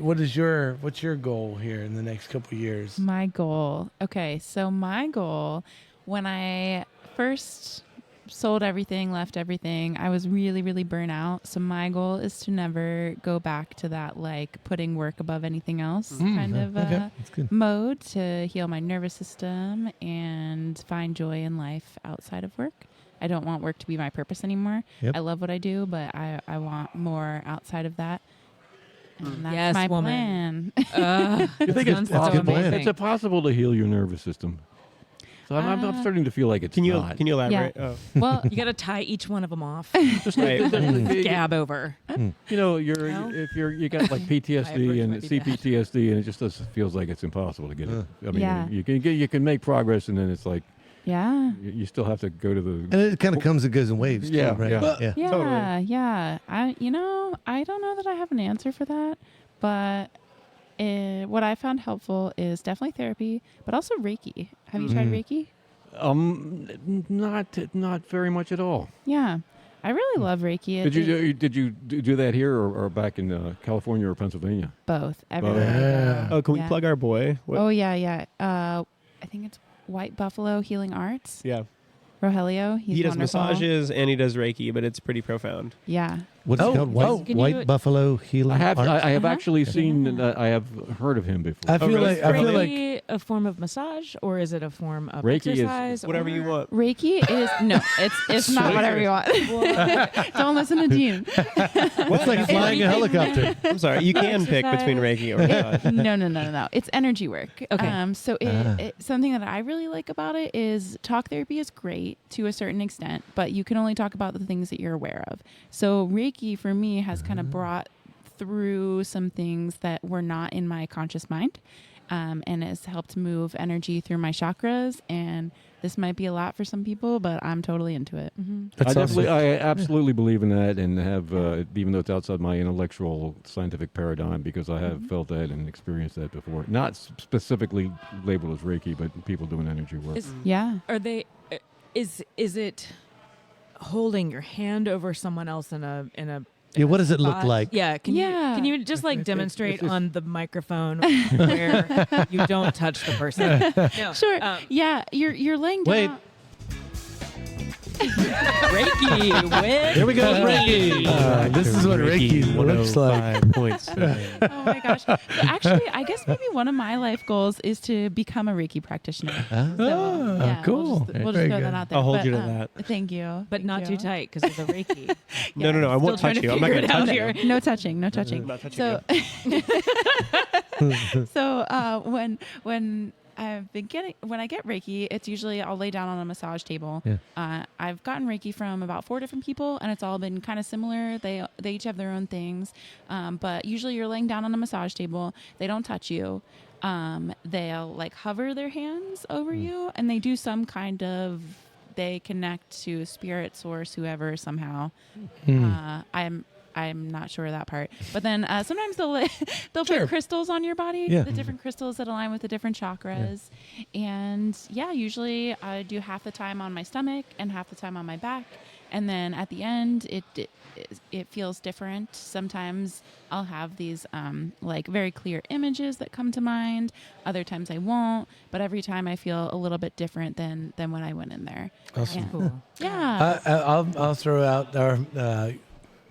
your goal here in the next couple of years? My goal. Okay, so my goal when I first sold everything, left everything, I was really, really burnt out. So my goal is to never go back to that like putting work above anything else kind of That's good. mode, to heal my nervous system and find joy in life outside of work. I don't want work to be my purpose anymore. Yep. I love what I do, but I want more outside of that. And that's Yes, my woman. plan. You think it's Sounds so possible? amazing. It's impossible to heal your nervous system. So I'm starting to feel like it's Can you not. elaborate? Yeah. Oh. Well, You got to tie each one of them off. Just Right. Gab over. You know, if you got like Hybrids PTSD and might be bad. CPTSD, and it just feels like it's impossible to get it. I mean, Yeah. you can make progress, and then it's like yeah. you still have to go to the. And it kind of comes and goes in waves. Too, Yeah, right? yeah. Yeah, Totally. yeah. I don't know that I have an answer for that, but what I found helpful is definitely therapy, but also Reiki. Have you tried Reiki? Not very much at all. Yeah, I really love Reiki. Did you do that here or back in California or Pennsylvania? Both everywhere. Yeah. I go. Oh, can we Yeah. plug our boy? What? Oh yeah. I think it's White Buffalo Healing Arts. Yeah. Rogelio. He's He does wonderful. massages and he does Reiki, but it's pretty profound. Yeah. What's it called? Can White you- Buffalo Healing I have Arts? actually seen. I have heard of him before. I feel really? like I feel like Reiki a form of massage, or is it a form of Reiki is exercise? Whatever or- you want. Reiki is it's not whatever you want. Don't listen to Dean. It's like flying a helicopter. I'm sorry. You can pick between Reiki or massage. No. It's energy work. Okay. So something that I really like about it is talk therapy is great to a certain extent, but you can only talk about the things that you're aware of. So Reiki for me has kind of brought through some things that were not in my conscious mind, and has helped move energy through my chakras. And this might be a lot for some people, but I'm totally into it. that's awesome. I absolutely believe in that, and have even though it's outside my intellectual scientific paradigm, because I have felt that and experienced that before. Not specifically labeled as Reiki, but people doing energy work. Yeah. Are they? Is it holding your hand over someone else in a Yeah, what does it look spot? like? Yeah, can Yeah. you just like It's demonstrate just- on the microphone where you don't touch the person? No. Sure. Yeah. You're laying down. Wait. Reiki with Here we go, Reiki. This is what Reiki looks like. Points. Oh my gosh. So actually, I guess maybe one of my life goals is to become a Reiki practitioner. So, yeah, cool. We'll just Very throw good. that out there. I'll hold But, you to that. Thank you. but Thank not you. too tight because of the Reiki. No, I won't Still trying touch to you. I'm not figure going to it out touch you. here. No touching. No touching. Not touching So, so when I've been getting, when I get Reiki, it's usually I'll lay down on a massage table. Yeah. I've gotten Reiki from about 4 different people, and it's all been kind of similar. They each have their own things. But usually you're laying down on a massage table. They don't touch you. They'll like hover their hands over you, and they do some kind of, they connect to spirit source, whoever, somehow. I'm not sure of that part. But then sometimes they'll put crystals on your body, Yeah. the different crystals that align with the different chakras. Yeah. And usually I do half the time on my stomach and half the time on my back. And then at the end, it feels different. Sometimes I'll have these like very clear images that come to mind. Other times I won't. But every time I feel a little bit different than when I went in there. Awesome. Yeah. Cool. Yeah. I'll throw out our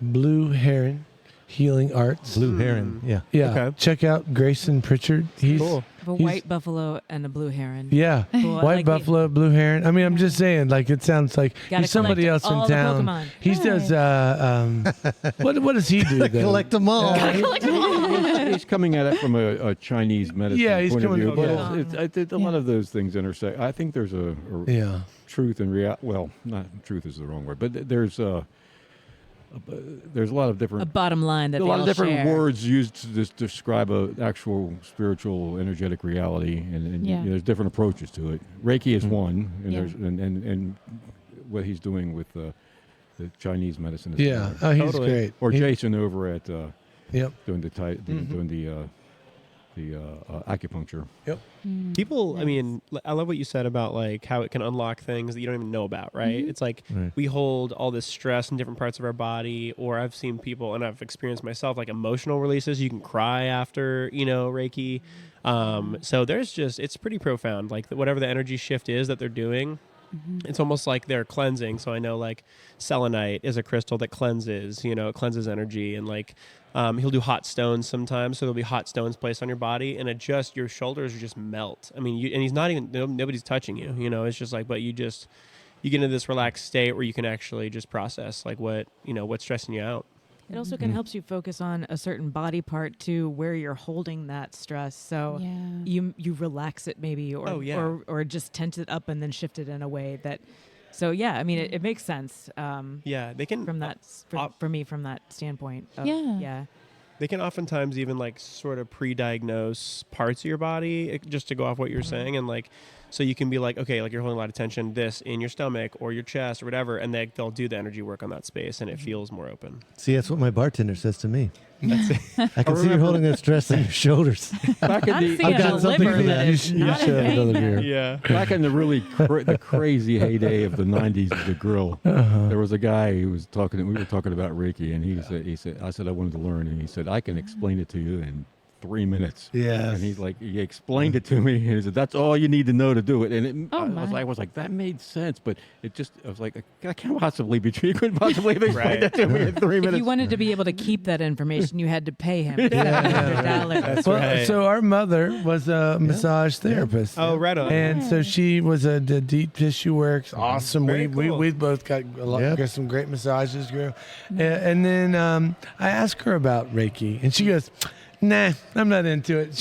Blue Heron Healing Arts. Blue Heron. Yeah. Yeah. Okay. Check out Grayson Pritchard. He's Cool. A white buffalo and a blue heron. Yeah. Cool. I White like buffalo, blue heron. I mean, I'm just saying, like, it sounds like Gotta he's somebody collect else in all the town. Pokemon. He does, what does he do though? Collect them all. He's coming at it from a Chinese medicine Yeah, he's point of coming view, from- but it's a lot of those things intersect. I think there's a Yeah. truth and reality. Well, not truth is the wrong word, but there's a lot of different A bottom line that a they lot all of different share. words used to describe a actual spiritual, energetic reality, and Yeah. you know, there's different approaches to it. Reiki is one, and Yeah. there's and what he's doing with the Chinese medicine. Is Yeah. another. Oh, he's Totally. great. Or He- Jason over at Yep. doing the acupuncture. People, I Nice. mean, I love what you said about like how it can unlock things that you don't even know about, right? It's like Right. we hold all this stress in different parts of our body, or I've seen people, and I've experienced myself, like emotional releases. You can cry after, Reiki. So there's just, it's pretty profound. Like whatever the energy shift is that they're doing, it's almost like they're cleansing. So I know like selenite is a crystal that cleanses, it cleanses energy, and like he'll do hot stones sometimes. So there'll be hot stones placed on your body, and your shoulders just melt. I mean, and he's not even, nobody's touching you, it's just like, but you get into this relaxed state where you can actually just process like what's stressing you out. It also can help you focus on a certain body part too, where you're holding that stress. So you relax it maybe, or or just tense it up and then shift it in a way that. So yeah, I mean it makes sense. They can from that for me from that standpoint. Of, Yeah. They can oftentimes even like sort of pre-diagnose parts of your body, just to go off what you're saying, and like, so you can be like, okay, like you're holding a lot of tension, this in your stomach or your chest or whatever, and they'll do the energy work on that space, and it feels more open. See, that's what my bartender says to me. I can see you're holding that stress on your shoulders. Back in I'm the seeing I've got a something liver for that that. is You not should have in another pain. beer. Yeah. back in the really the crazy heyday of the '90s of the grill, there was a guy who was talking. We were talking about Reiki, and he said, I said I wanted to learn, and he said I can explain it to you in 3 minutes. Yes. And he's like, he explained it to me, and he said, that's all you need to know to do it. And my. I was like, that made sense, but it just, I was like, I can't possibly be true. You couldn't possibly have explained Right. that to me in 3 If minutes. you wanted to be able to keep that information, you had to pay him $700. That's Well, right. so our mother was a massage therapist. Oh, right on. And so she was a deep tissue works. Awesome. Very We cool. both got Yep. got some great massages, girl. And then I asked her about Reiki, and she goes, "Nah, I'm not into it."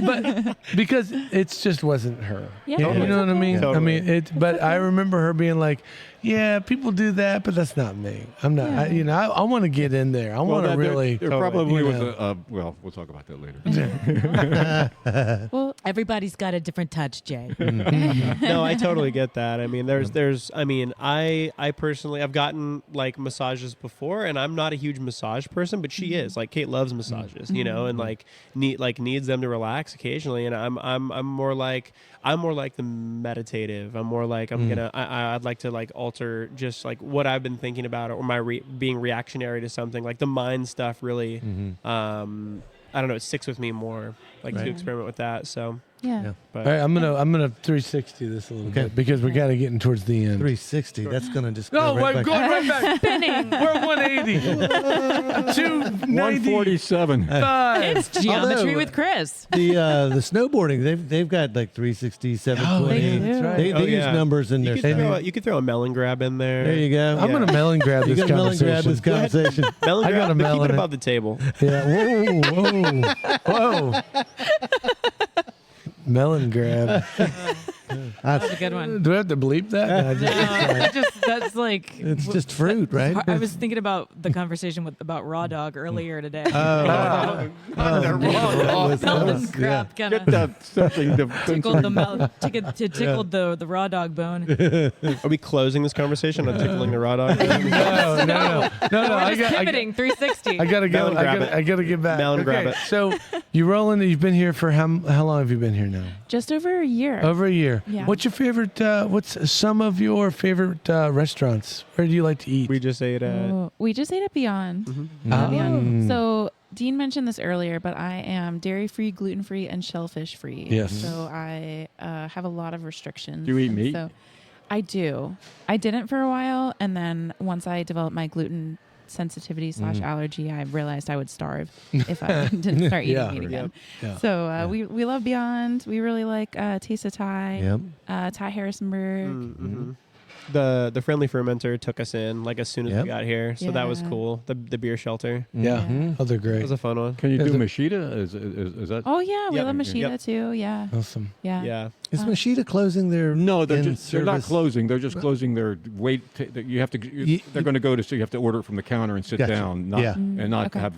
But because it just wasn't her. Yeah. You know what I mean? Totally. I mean, but I remember her being like, "Yeah, people do that, but that's not me. I'm not. I want to get in there. I want to really." There Totally. probably You was know. well, we'll talk about that later. Well, Everybody's got a different touch, Jay. No, I totally get that. I mean, I personally, I've gotten like massages before, and I'm not a huge massage person, but she is. Like Kate loves massages, and like needs them to relax occasionally. And I'm more like the meditative. I'm more like I'd like to like alter just like what I've been thinking about, or my being reactionary to something. Like the mind stuff really, I don't know, it sticks with me more. Like to experiment with that. So, yeah. but All right, I'm gonna 360 this a little bit because we got to getting towards the end. 360. That's gonna just No, go right we're back. going right back. Spinning. We're 180. 290. 147. It's geometry Although, with Chris. The snowboarding, they've got like 360, 720. they do. That's right. They use yeah. numbers in you their could, stuff. you could throw a melon grab in there. There you go. I'm gonna melon grab You this got to melon grab this conversation. conversation. Melon I got grab, a but melon keep it in- above the table. Yeah. Whoa. Melon grab. That's a good one. Do I have to bleep that? No, That's like It's just fruit, right? I was thinking about the conversation about raw dog earlier today. Oh. Melon crap kind Get of that something. tickled the raw dog bone. Are we closing this conversation on tickling the raw dog? no. We're just pivoting 360. I gotta go. Melon grab it. I gotta get back. Melon grab it. So you rolling? You've been here for how long have you been here now? Just over a year. Over a year. Yeah. What's your favorite? What's some of your favorite restaurants? Where do you like to eat? We just ate at. Oh, we just ate at Beyond. Oh. Beyond. So Dean mentioned this earlier, but I am dairy-free, gluten-free, and shellfish-free. Yes. So I have a lot of restrictions. Do you eat meat? So I do. I didn't for a while, and then once I developed my gluten sensitivity / allergy, I realized I would starve if I didn't start eating meat again. Yeah. So we love Beyond. We really like Taste of Thai. Yep. Thai Harrisonburg. Mm-hmm. The friendly fermenter took us in like as soon as we got here, so that was Yeah. cool. The beer shelter, Yeah. Mhm. Oh, they're it great. was a fun one. Can you Is do it- machida? Is that? Oh yeah, we Yep. love Machida too. Yeah. Awesome. Yeah. Yeah, Is Machida closing their No, they're not in-service- closing. They're just closing their wait. You have to. They're going to go to. So you have to order it from the counter and sit Gotcha. down, not, Yeah. and not Okay. have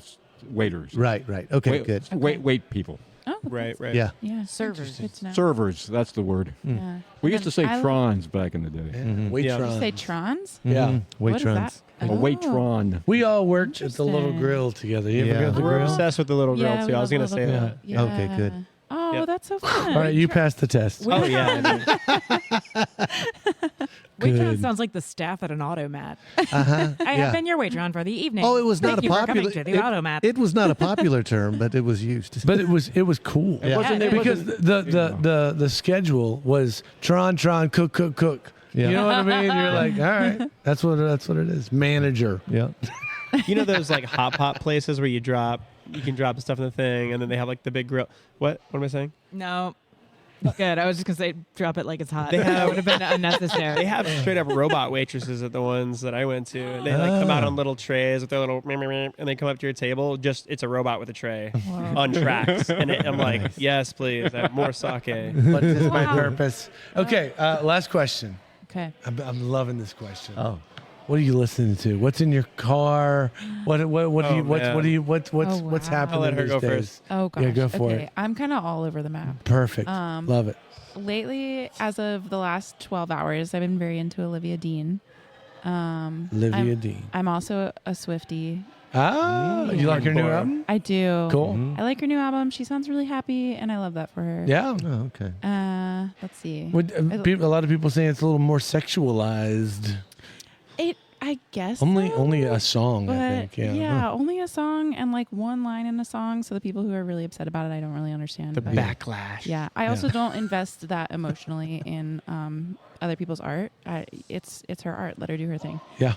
waiters. Right. Okay. Good. Wait people. Oh, right. Yeah. Yeah. Servers. Good to know. Servers. That's the word. Yeah. We used to say I like- trons back in the day. Waitron. Did you say Trons? Yeah. What is that? A Oh. waitron. We all worked at the little Interesting. grill together. You ever Yeah. go to the we're grill? obsessed with the little girl Yeah, too. we I was love gonna say Little that. Girl. Okay, good. Oh, Yep. that's so fun. All right, you passed the test. Oh yeah, Waitron Good. sounds like the staff at an automat. Uh-huh. I Yeah. have been your waitron for the evening. Oh, it was not Thank a you for popular. coming to the automat. It was not a popular term, but it was used. But it was cool. Yeah. Wasn't it? Because the schedule was Tron cook. Yeah. You know what I mean? You're like, all right, that's what it is. Manager. Yeah. you know those like hot pot places where you can drop the stuff in the thing, and then they have like the big grill. What am I saying? No. Good. I was just going to say drop it like it's hot. They That have- would have been unnecessary. They have straight up robot waitresses at the ones that I went to. And they like come out on little trays with their little meh, meh, meh, and they come up to your table. Just it's a robot with a tray on tracks, and I'm like, yes, please, I have more sake. What is my Wow. purpose? Okay, last question. Okay. I'm loving this question. Oh. What are you listening to? What's in your car? What do Oh, you what's man. what's wow. happening I'll let her these go days? first. Oh gosh. Yeah, go for okay. it. I'm kind of all over the map. Perfect. Love it. Lately, as of the last 12 hours, I've been very into Olivia Dean. Olivia Dean. I'm also a Swiftie. You like her new Boy. album? I do. Cool. Mhm. I like her new album. She sounds really happy, and I love that for her. Yeah. Oh, okay. Let's see. A lot of people saying it's a little more sexualized. I guess Only so, a song, but I think. Yeah. only a song and like one line in a song. So the people who are really upset about it, I don't really understand. The but backlash. yeah, I also don't invest that emotionally in other people's art. It's her art. Let her do her thing. Yeah.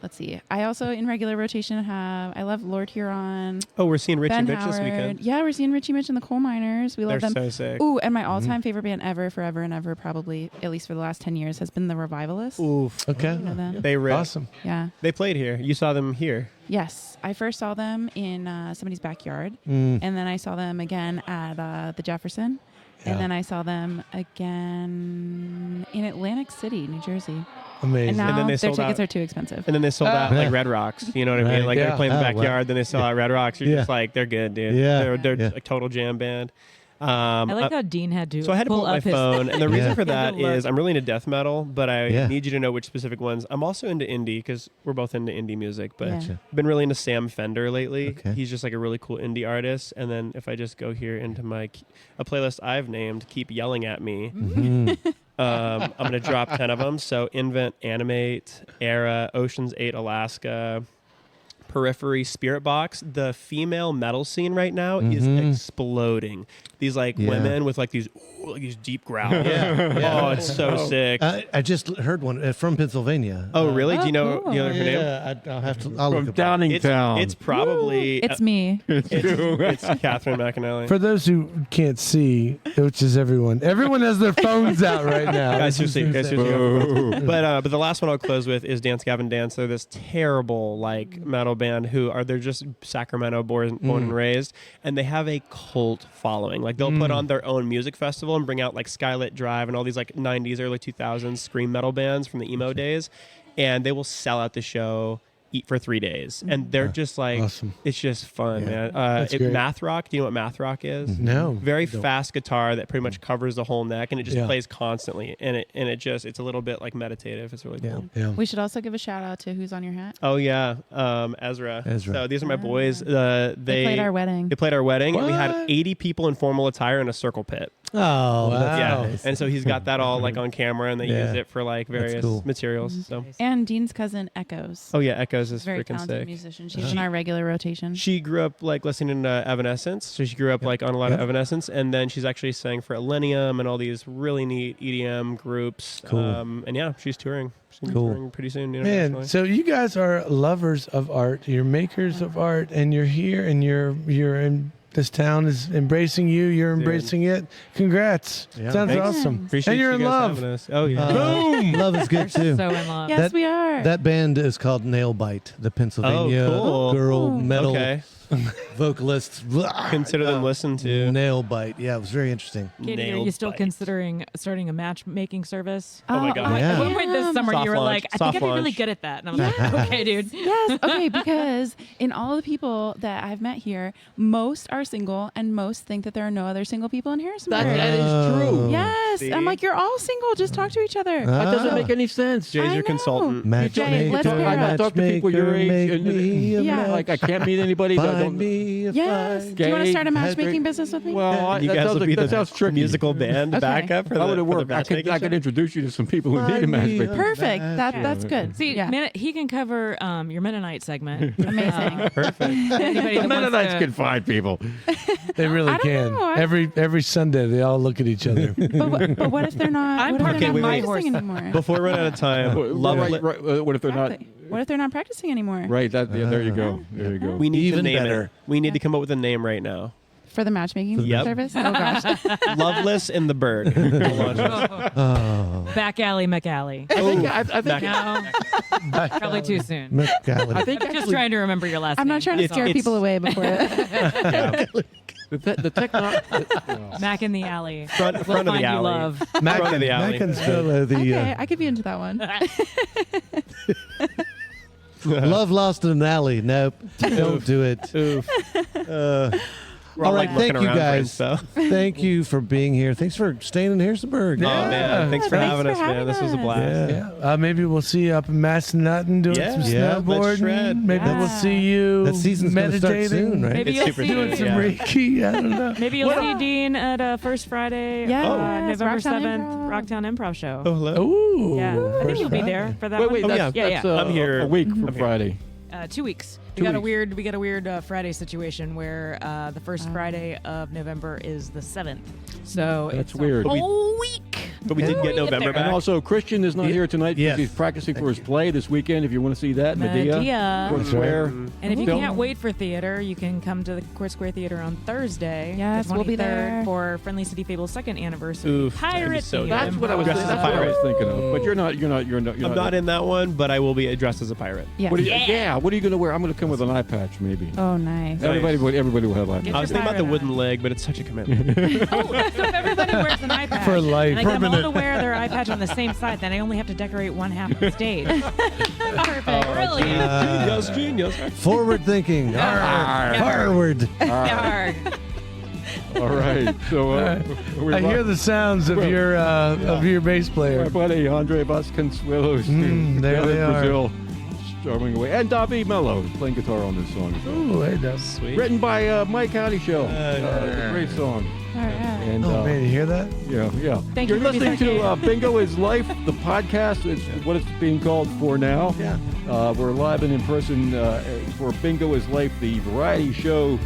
Let's see. I also in regular rotation I love Lord Huron. Oh, we're seeing Richie Ben Mitch Howard. this weekend. Yeah, we're seeing Richie Mitch and the Coal Miners. We They're love them. so sick. Ooh, and my all-time favorite band ever, forever and ever, probably at least for the last 10 years, has been the Revivalists. Oof. Okay. You know them? They rip. Awesome. Yeah. They played here. You saw them here. Yes, I first saw them in somebody's backyard, Mm. and then I saw them again at the Jefferson, Yeah. and then I saw them again in Atlantic City, New Jersey. Amazing. And now And then they their sold tickets out. are too expensive. And then they sold out like Yeah. Red Rocks. You know what I Right. mean? Like Yeah. they're playing the Oh, wow. backyard, then they sell out Red Rocks. You're Yeah. just like, they're good, dude. Yeah. They're Yeah. a total jam band. I like how Dean had to So I had to pull pull up my up his phone, and the reason Yeah. for that Look. is I'm really into death metal, but I Yeah. need you to know which specific ones. I'm also into indie because we're both into indie music, but Yeah. Gotcha. I've been really into Sam Fender lately. Okay. He's just like a really cool indie artist. And then if I just go here into a playlist I've named "Keep Yelling at Me," Mhm. I'm gonna drop 10 of them. So Invent, Animate, Era, Ocean's 8, Alaska, Periphery, Spirit Box. The female metal scene right now is exploding. These like Yeah. women with like these deep growls. Oh, it's so sick. I just heard one from Pennsylvania. Oh, really? Do you know cool. her name? Yeah, I'll have to. I'll From look it up. Downingtown. It's probably It's me. it's Catherine McAnally. For those who can't see, which is everyone has their phones out right now. Guys, seriously, This is guys, seriously. Boo. But the last one I'll close with is Dance Gavin Dance. They're this terrible like metal band they're just Sacramento born and raised, and they have a cult following. Like they'll put on their own music festival and bring out like Skylit Drive and all these like 90s, early 2000s scream metal bands from the emo days, and they will sell out the show. Eat for 3 days, and they're just like awesome. It's just fun, man. great. Math rock. Do you know what math rock is? No. Very fast guitar that pretty much covers the whole neck, and it just plays constantly. And it's a little bit like meditative. It's really cool. Yeah. We should also give a shout out to who's on your hat. Oh yeah, Ezra. So these are my boys. They played our wedding. They played our wedding, and we had What? 80 people in formal attire in a circle pit. Oh, Wow. that's Yeah, nice. and so he's got that all like on camera, and they Yeah. used it for like various cool. materials. So And Dean's cousin Echoes. oh yeah, Echoes is Very freaking talented sick. musician. She's in our regular rotation. She grew up like listening to Evanescence, so she grew up like on a lot of Evanescence, and then she's actually sang for Illenium and all these really neat EDM groups. Cool. And yeah, she's touring. She's gonna be Cool. touring pretty soon. Man, internationally. so you guys are lovers of art. You're makers of art, and you're here, and you're in. This town is embracing you. You're embracing it. Congrats! Yeah. Sounds Thanks. awesome. Appreciate and you're you in guys love. having us. Oh yeah. Boom! Love is good too. So in love. Yes, That- we are. That band is called Nail Bite, the Pennsylvania cool. girl metal Okay. vocalists. Consider them listened to. Nail Bite. Yeah, it was very interesting. Katie, are Nailed you still bite. considering starting a matchmaking service? Oh my God. Yeah. At one point this summer, Soft you were launch. like, I Soft think I'd be really launch. good at that. And I was like, okay, dude. Yes. Okay. Because in all of the people that I've met here, most are single, and most think that there are no other single people in Harrisonburg. That is true. Yes. See? I'm like, you're all single. Just talk to each other. That Ah. doesn't make any sense. Jay's I your know. consultant. Jay, let's pair I up. talk to people your age, and Yeah. like I can't meet anybody. That Find don't, me a Yes. find- Do you want to Gay, start a matchmaking hydrate- business with me? well, You that guys sounds will like, be that the sounds tricky. musical band Okay. backup for How the would it for the work? I matchmaking could show? introduce you to some people who need a Find me matchmaking. Perfect. That's good. See, yeah. he can cover your Mennonite segment. Amazing. Perfect. Anybody that The wants Mennonites to- can find people. They really I don't can. know. Every Sunday, they all look at each other. But what if they're not? I'm What if parking they're wait, not wait. practicing anymore? Before we run out of time, Right, right, what if they're not? Exactly. What if they're not practicing anymore? Right. That. Yeah, there you go. There you go. we need Even to name better. it. We need to come up with a name right now. For the matchmaking Yep. service? Oh gosh. Loveless in the Berg. We'll launch it. Oh, Back alley, McAlley. I think. No, probably too soon. McAnally. I think Just actually trying to remember your last I'm name. not trying to It's- scare it's- people away before. the technology. Mac in the alley. Front We'll of the find you alley. love. Front of the alley. Mac and Stella, Okay, I could be into that one. Love lost in an alley. Nope. Don't do it. Oof. We're All like right, thank looking you around for guys. info. Thank you for being here. Thanks for staying in Harrisonburg. Oh man, thanks for Thanks having for us, man. having This was a us. blast. Yeah. Maybe we'll see you up in Massanutten doing Yeah. some Yeah. Let's snowboarding. shred. Maybe Yeah. we'll see you That season's going to meditating. start soon, right? Maybe It's you'll super see. Doing soon, some yeah. Reiki. I don't know. Maybe you'll see Dean at First Friday, Yes, November Rocktown 7th, Improv. Rocktown Improv Show. Oh, hello. Ooh. Yeah, I think you'll be Friday. there for that Wait, one. that's, yeah, that's yeah. I'm here. a week from I'm here. Friday. 2 weeks. 2 We got a weeks. weird Friday situation where the first Friday of November is the 7th. So That's it's weird. a whole week. But we did Before get we get November there. back. And also, Christian is not here tonight because Yes. he's practicing for his play this weekend. If you want to see that, Medea. Medea. Court Square. And if you Film. can't wait for theater, you can come to the Court Square Theater on Thursday. Yes, the we'll be 23rd, there. for Friendly City Fable's 2nd anniversary. Oof, that'd be Pirate so Theater. That's what I was. Dressed as a That's what I was pirate. thinking of. But you're not. I'm not in that one, but I will be dressed as a pirate. Yeah. What are you, yeah. What are you going to wear? I'm going to come with an eye patch, maybe. Oh, nice. Everybody will have eye Get patch. I was your thinking about the pirate wooden on. leg, but it's such a commitment. Oh, so if everybody wears an eye patch For life. and I get them all Permanent. to wear their eye patch on the same side, then I only have to decorate one half of the stage. Perfect. Genius, Brilliant. genius. Forward thinking. Arr. Forward. Yarg. All right. So we I hear the sounds of your bass my player. buddy Andre Vasconcelos. there down in they are. Brazil, storming away, and Davi Mello is playing guitar on this song as well. Ooh, hey, Dub. Sweet. Written by Mike Howdy Show. It's a great song. All right. And Oh, man, you hear that? yeah. Thank You're you for listening being to Bingo is Life, the podcast. It's what it's being called for now. Yeah. We're live and in person for Bingo is Life, the variety show.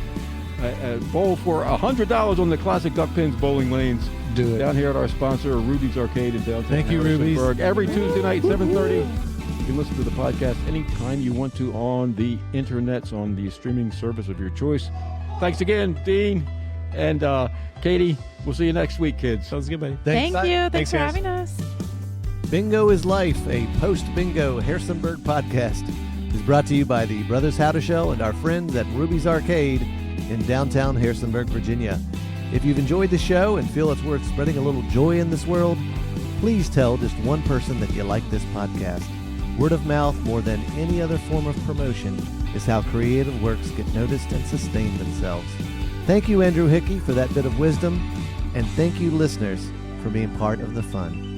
Bowl for $100 on the classic Duck Pins bowling lanes. Do it. Down here at our sponsor, Ruby's Arcade in downtown Thank you, Ruby's. Harrisonburg. Every Tuesday night, 7:30. You can listen to the podcast anytime you want to on the internets, on the streaming service of your choice. Thanks again, Dean and Katie. We'll see you next week, kids. Sounds good, buddy. Thank you. Thanks for guys. having us. Bingo is Life, a post-bingo Harrisonburg podcast. is brought to you by the Brothers Howder Show and our friends at Ruby's Arcade in downtown Harrisonburg, Virginia. If you've enjoyed the show and feel it's worth spreading a little joy in this world, please tell just one person that you like this podcast. Word of mouth, more than any other form of promotion, is how creative works get noticed and sustain themselves. Thank you, Andrew Hickey, for that bit of wisdom, and thank you, listeners, for being part of the fun.